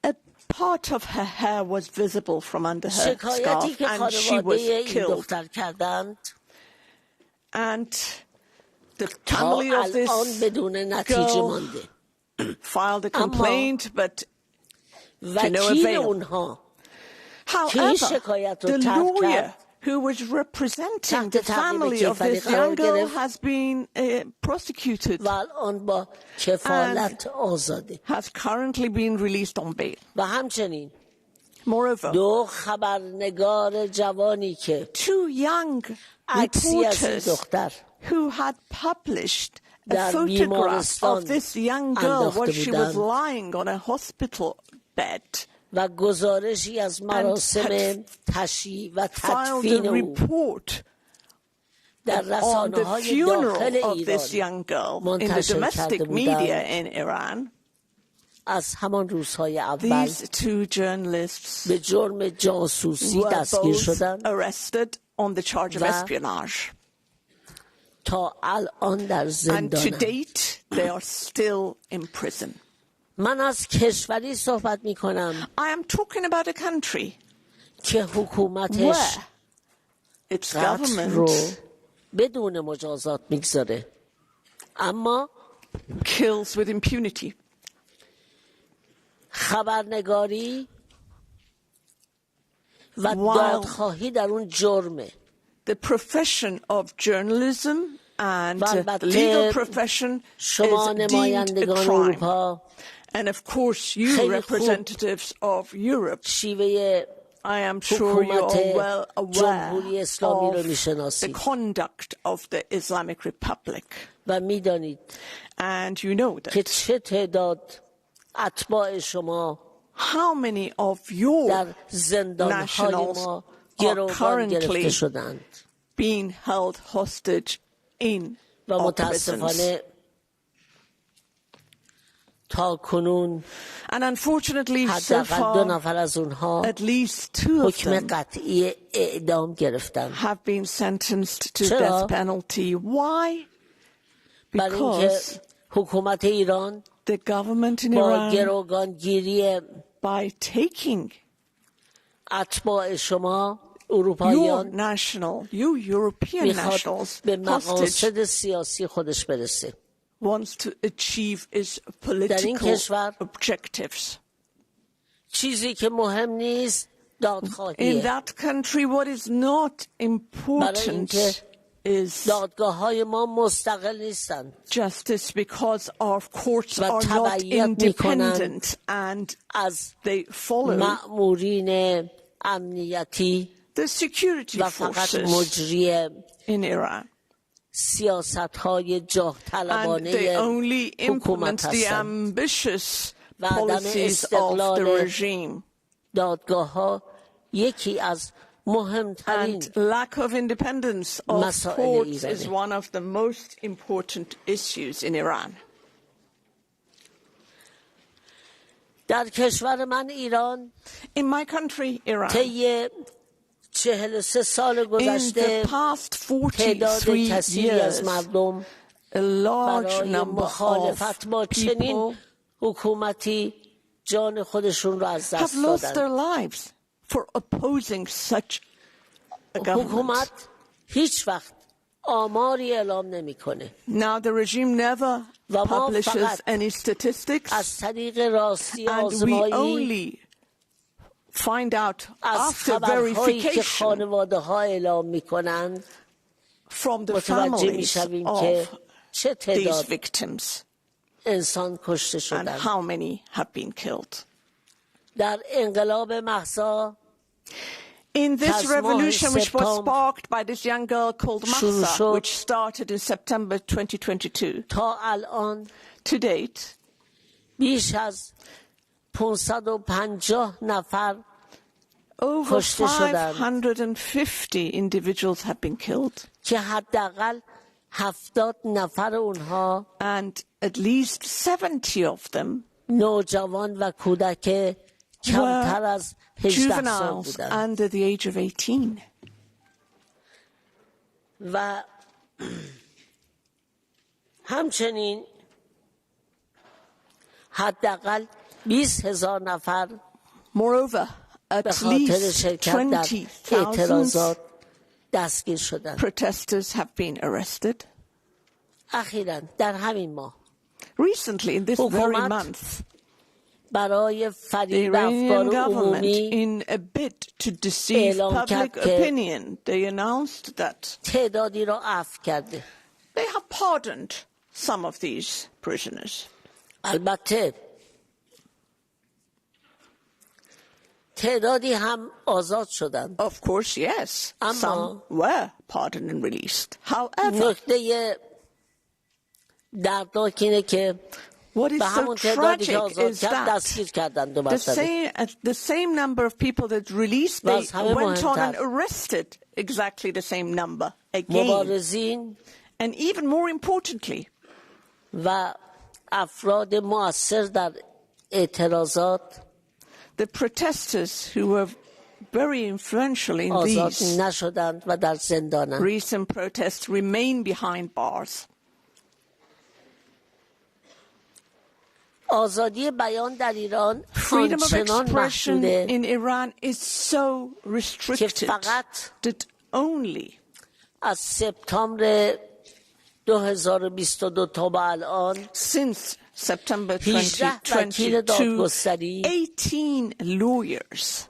a part of her hair was visible from under her scarf, and she was killed. And the family of this girl filed a complaint, but to no avail. However, the lawyer who was representing the family of this young girl has been prosecuted and has currently been released on bail. Moreover, two young reporters who had published a photograph of this young girl when she was lying on a hospital bed and had filed a report on the funeral of this young girl in the domestic media in Iran. These two journalists were both arrested on the charge of espionage. And to date, they are still in prison. I am talking about a country where its government kills with impunity. While the profession of journalism and the legal profession is deemed a crime. And of course, you representatives of Europe, I am sure you are well aware of the conduct of the Islamic Republic. And you know that how many of your nationals are currently being held hostage in our prisons. And unfortunately, so far, at least two of them have been sentenced to death penalty. Why? Because the government in Iran, by taking your European nationals hostage, wants to achieve its political objectives. In that country, what is not important is justice, because our courts are not independent and they follow the security forces in Iran. And they only implement the ambitious policies of the regime. And lack of independence of courts is one of the most important issues in Iran. In my country, Iran, in the past 43 years, a large number of people have lost their lives for opposing such a government. Now the regime never publishes any statistics, and we only find out after verification from the families of these victims and how many have been killed. In this revolution, which was sparked by this young girl called Mahsa, which started in September 2022, to date, over 550 individuals have been killed. And at least 70 of them were juveniles under the age of 18. Moreover, at least 20,000 protesters have been arrested. Recently, in this very month, the Iranian government, in a bid to deceive public opinion, they announced that they have pardoned some of these prisoners. Of course, yes. Some were pardoned and released. However, what is so tragic is that the same number of people that released, they went on and arrested exactly the same number again. And even more importantly, the protesters who were very influential in these recent protests remain behind bars. Freedom of expression in Iran is so restricted that only since September 2022, 18 lawyers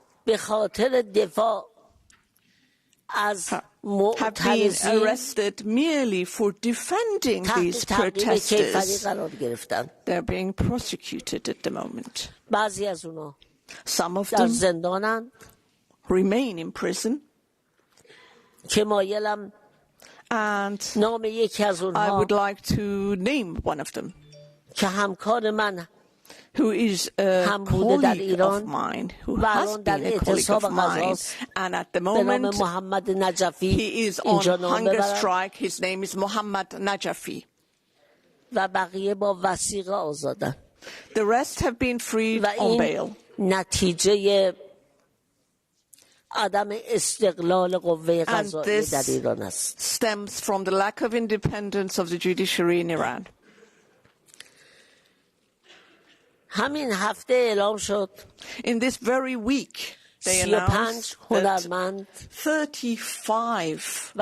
have been arrested merely for defending these protesters. They're being prosecuted at the moment. Some of them remain in prison. And I would like to name one of them, who is a colleague of mine, who has been a colleague of mine, and at the moment he is on hunger strike. His name is Mohammad Najafi. The rest have been freed on bail. And this stems from the lack of independence of the judiciary in Iran. In this very week, they announced that 35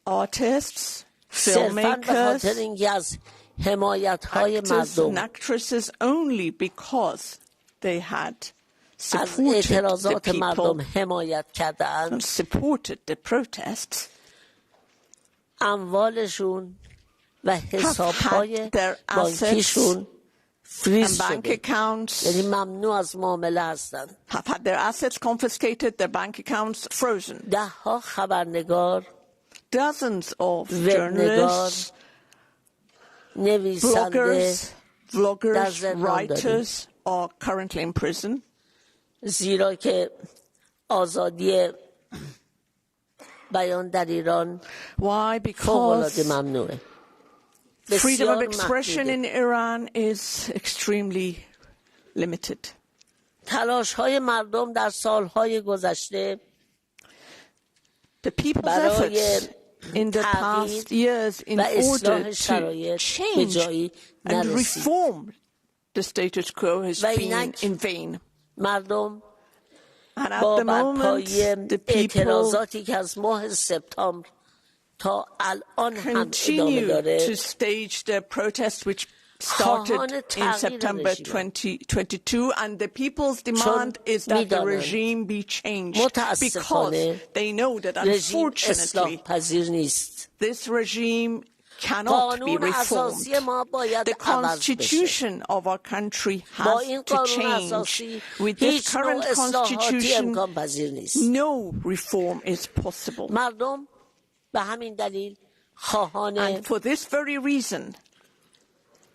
artists, filmmakers, actors and actresses, only because they had supported the people and supported the protests, have had their assets and bank accounts, have had their assets confiscated, their bank accounts frozen. Dozens of journalists, bloggers, writers are currently in prison. Why? Because freedom of expression in Iran is extremely limited. The people's efforts in the past years in order to change and reform the status quo has been in vain. And at the moment, the people continue to stage their protests, which started in September 2022, and the people's demand is that the regime be changed because they know that unfortunately this regime cannot be reformed. The constitution of our country has to change. With this current constitution, no reform is possible. And for this very reaon,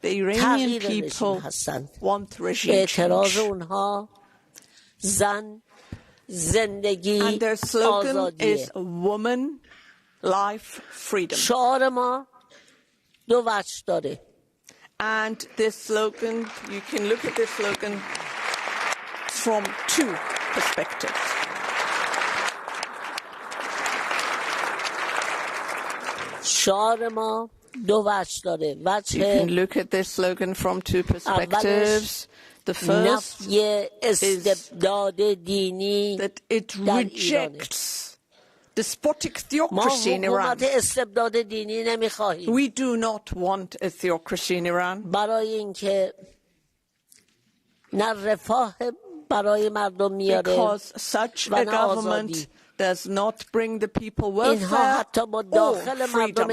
the Iranian people want regime change. And their slogan is woman, life, freedom. And this slogan, you can look at this slogan from two perspectives. You can look at this slogan from two perspectives. The first is that it rejects despotic theocracy in Iran. We do not want a theocracy in Iran. Because such a government does not bring the people welfare or freedom.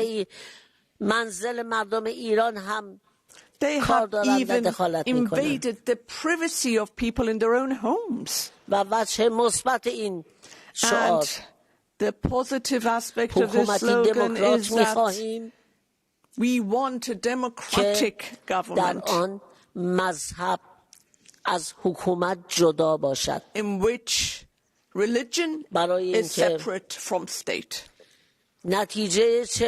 They have even invaded the privacy of people in their own homes. And the positive aspect of this slogan is that we want a democratic government in which religion is separate from state. Because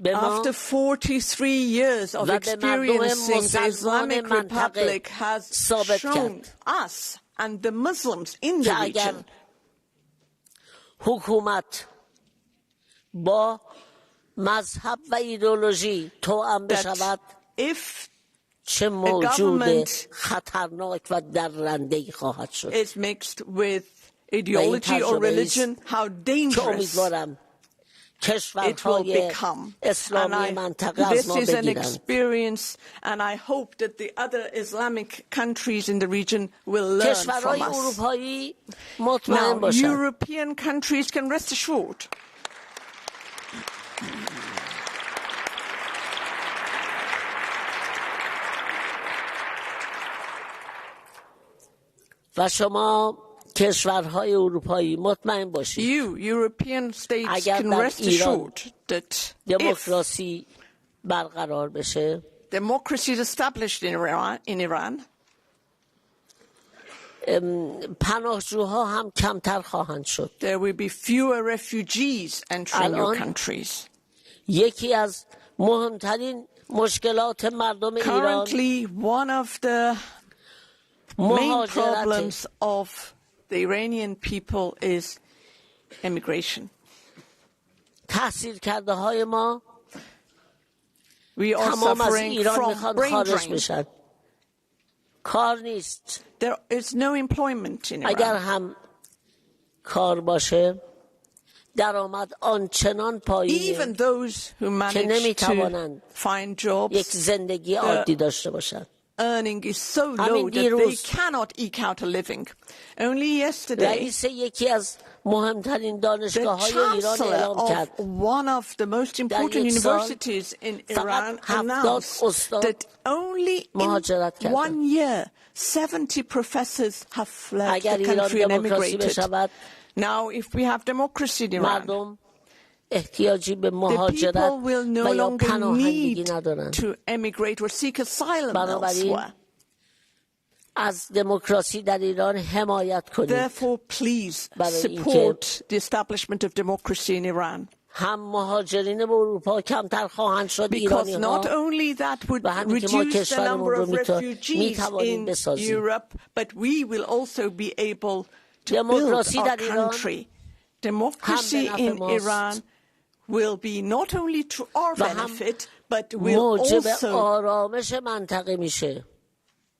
after 43 years of experiencing the Islamic Republic has shown us and the Muslims in the region that if a government is mixed with ideology or religion, how dangerous it will become. And this is an experience, and I hope that the other Islamic countries in the region will learn from us. Now, European countries can rest assured You, European states, can rest assured that if democracy is established in Iran, there will be fewer refugees entering your countries. Currently, one of the main problems of the Iranian people is immigration. We are suffering from brain drain. There is no employment in Iran. Even those who manage to find jobs, earning is so low that they cannot eke out a living. Only yesterday, the chancellor of one of the most important universities in Iran announced that only in 1 year, 70 professors have fled the country and emigrated. Now, if we have democracy in Iran, the people will no longer need to emigrate or seek asylum elsewhere. Therefore, please support the establishment of democracy in Iran. Because not only that would reduce the number of refugees in Europe, but we will also be able to build our country. Democracy in Iran will be not only to our benefit, but will also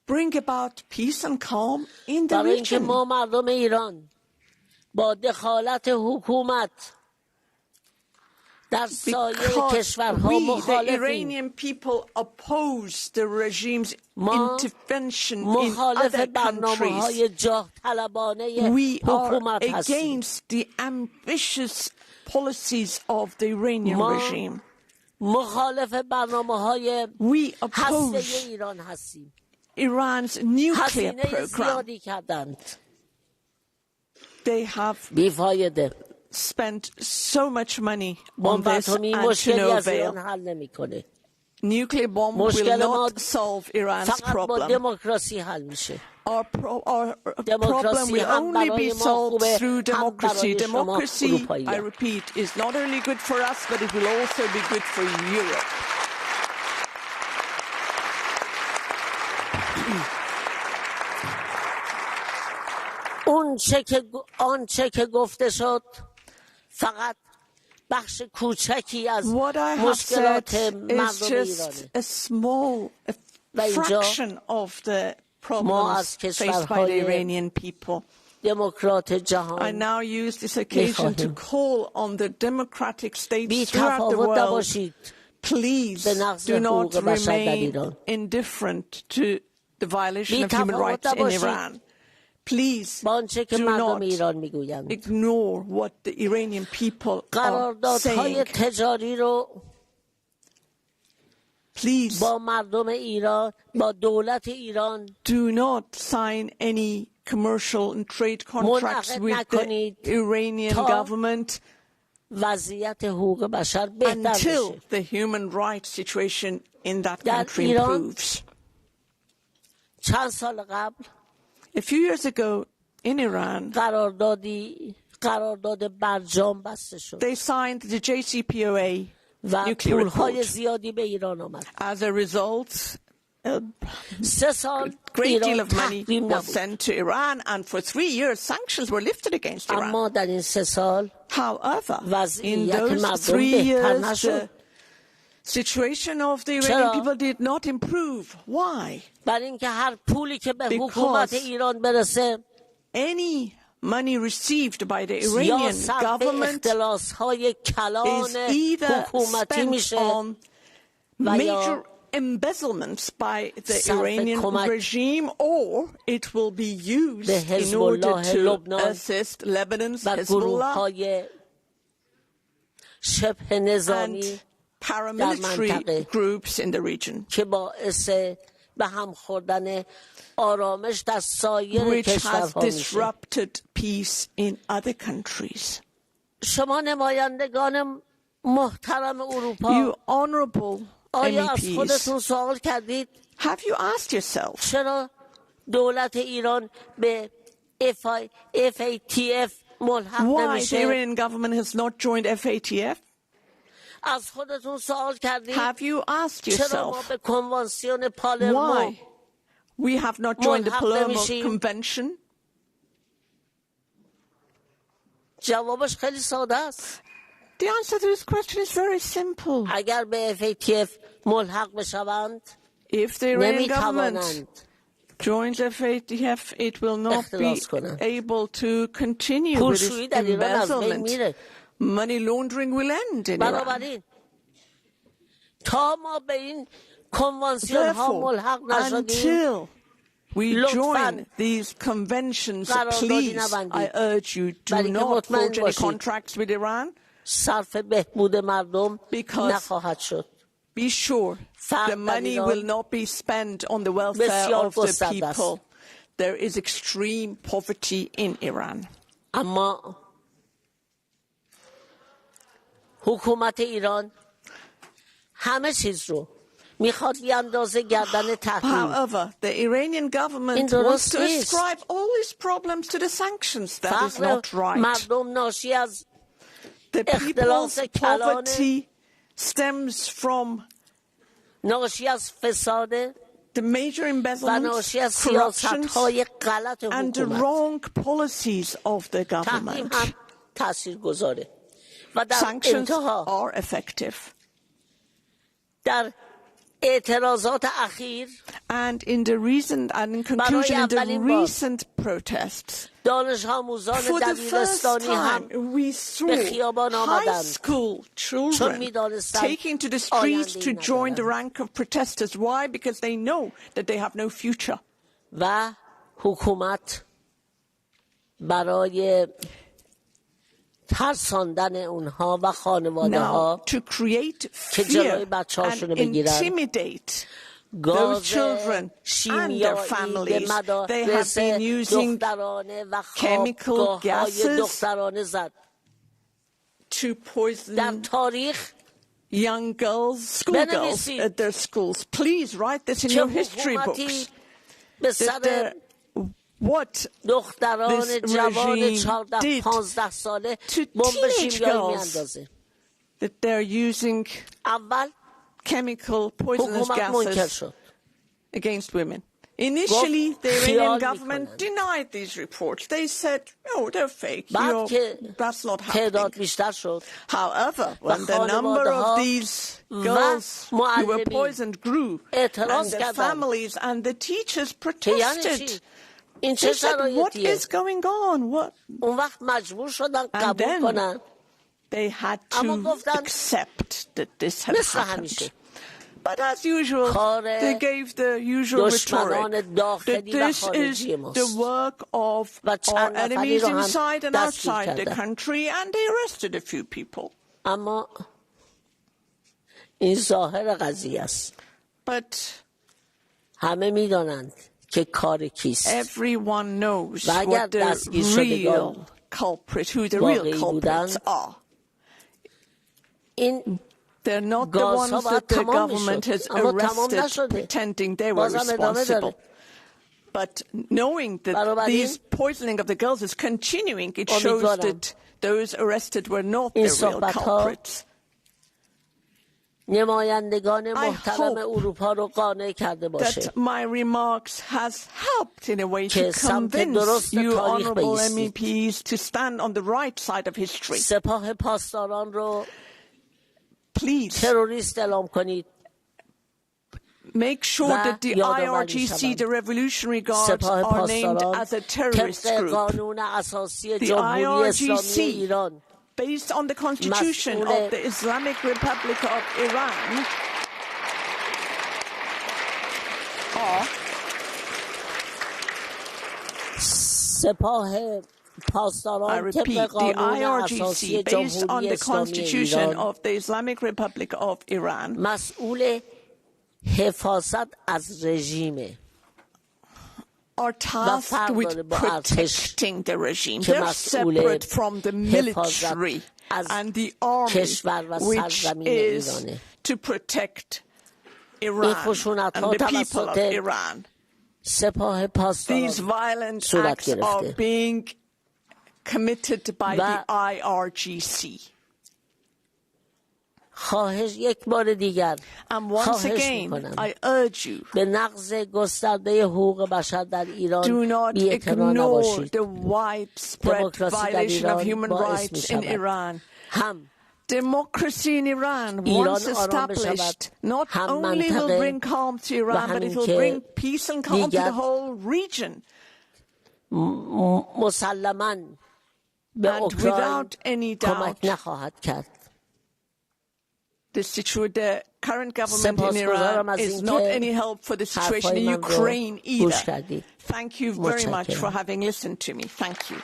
bring about peace and calm in the region. because we, the Iranian people, oppose the regime's intervention in other countries. We are against the ambitious policies of the Iranian regime. We oppose Iran's nuclear program. They have spent so much money on this and to no avail. Nuclear bomb will not solve Iran's problem. Our problem will only be solved through democracy. Democracy, I repeat, is not only good for us, but it will also be good for Europe. آنچه که گفته شد فقط بخش کوچکی از مشکلات مردم ایرانه. A small fraction of the problems faced by the Iranian people. I now use this occasion to call on the democratic states throughout the world. Please do not remain indifferent to the violation of human rights in Iran. Please do not ignore what the Iranian people are saying. Please do not sign any commercial and trade contracts with the Iranian government until the human rights situation in that country improves. A few years ago in Iran, they signed the JCPOA nuclear accord. As a result, a great deal of money was sent to Iran, and for 3 years sanctions were lifted against Iran. However, in those 3 years, the situation of the Iranian people did not improve. Why? Because any money received by the Iranian government is either spent on major embezzlements by the Iranian regime, or it will be used in order to assist Lebanon's Hezbollah and paramilitary groups in the region, which has disrupted peace in other countries. You honorable MEPs, have you asked yourself why the Iranian government has not joined FATF? Have you asked yourself why we have not joined the Palermo Convention? The answer to this question is very simple. If the Iranian government joins FATF, it will not be able to continue with its embezzlement. Money laundering will end in Iran. Therefore, until we join these conventions, please, I urge you, do not forge any contracts with Iran, because be sure the money will not be spent on the welfare of the people. There is extreme poverty in Iran. حکومت ایران همه چیز رو میخواد بیاندازه گردن تحریم. However, the Iranian government wants to ascribe all these problems to the sanctions. That is not right. مردم ناشی از The people's poverty stems from ناشی از فساد the major embezzlements, corruptions, and the wrong policies of the government. تاثیرگذاره. Sanctions are effective. در اعتراضات اخیر And in conclusion, in the recent protests, for the first time, we saw high school children taking to the streets to join the rank of protesters. Why? Because they know that they have no future. و حکومت برای ترساندن اونها و خانواده ها to create که جلوی بچه هاشونو بگیرن those children and their families. They have been using chemical gases to poison young girls, schoolgirls at their schools. Please write this in your history books. What this regime did to teenage girls, that they're using chemical poisonous gases against women. Initially, the Iranian government denied these reports. They said, "Oh, they're fake. That's not happening." However, when the number of these girls who were poisoned grew, and the families and the teachers protested, they said, "What is going on? What?" And then they had to accept that this had happened. But as usual, they gave the usual rhetoric that this is the work of our enemies inside and outside the country, and they arrested a few people. But everyone knows what the real culprit, who the real culprits are. They're not the ones that the government has arrested pretending they were responsible. But knowing that these poisoning of the girls is continuing, it shows that those arrested were not the real culprits. I hope that my remarks has helped in a way to convince you honorable MEPs to stand on the right side of history. Please make sure that the IRGC, the Revolutionary Guards, are named as a terrorist group. The IRGC, based on the Constitution of the Islamic Republic of Iran, I repeat, the IRGC, based on the Constitution of the Islamic Republic of Iran, are tasked with protecting the regime. They're separate from the military and the army, which is to protect Iran and the people of Iran. These violent acts are being committed by the IRGC. And once again, I urge you, do not ignore the widespread violation of human rights in Iran. Democracy in Iran, once established, not only will bring calm to Iran, but it will bring peace and calm to the whole region. And without any doubt, the current government in Iran is not any help for the situation in Ukraine either. Thank you very much for having listened to me. Thank you.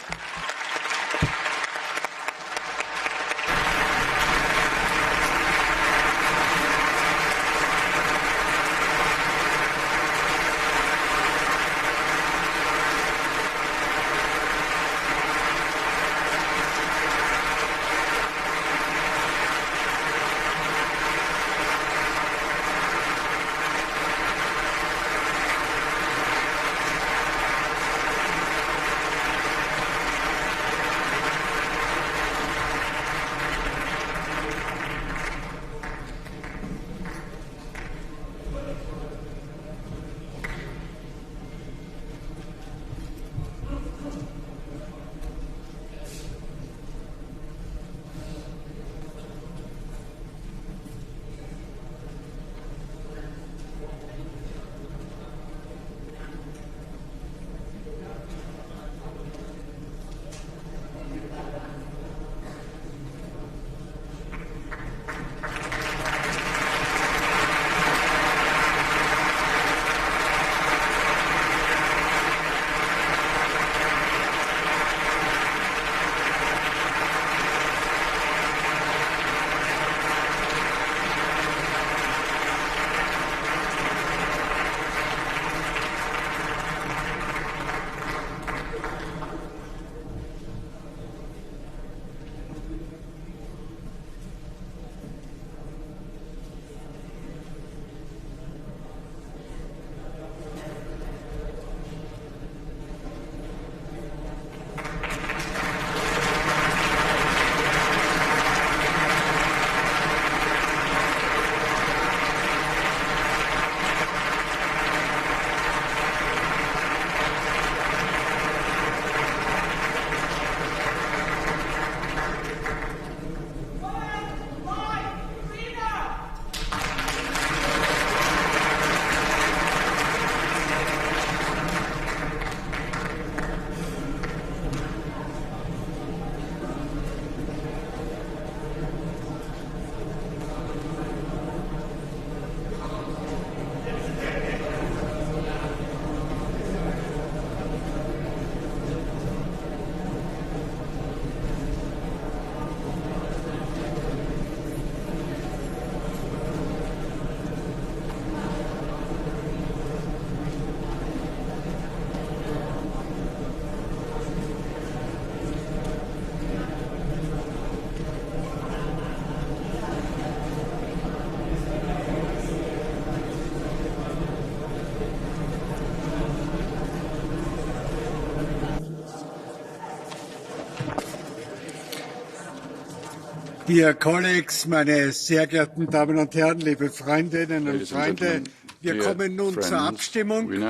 Dear colleagues, meine sehr geehrten Damen und Herren, liebe Freundinnen und Freunde, wir kommen nun zur Abstimmung. Ich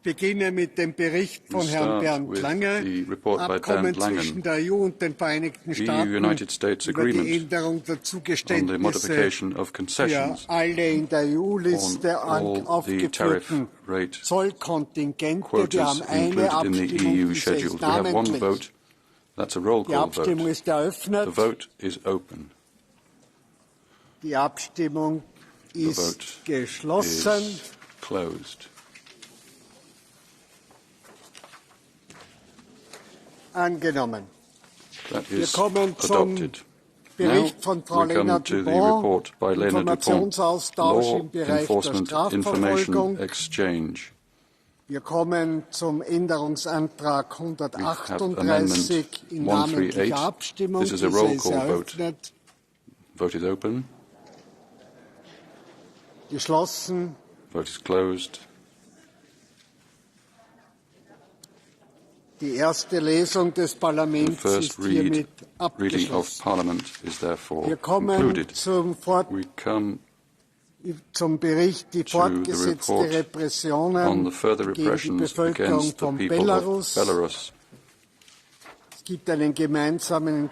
beginne mit dem Bericht von Herrn Bernd Lange, Abkommen zwischen der EU und den Vereinigten Staaten über die Änderung der Zugeständnisse für alle in der EU-Liste aufgeführten Zollkontingente. Wir haben eine Abstimmung, diese ist namentlich. Die Abstimmung ist eröffnet. Die Abstimmung ist geschlossen. Angenommen. Wir kommen zum Bericht von Frau Lena Dubon, Informationsaustausch im Bereich der Strafverfolgung. Wir kommen zum Änderungsantrag 138 in namentlicher Abstimmung. Diese ist eröffnet. Vote is open. Geschlossen. Vote is closed. Die erste Lesung des Parlaments ist hiermit abgeschlossen. Wir kommen zum Bericht die fortgesetzte Repressionen gegen die Bevölkerung von Belarus. Es gibt einen gemeinsamen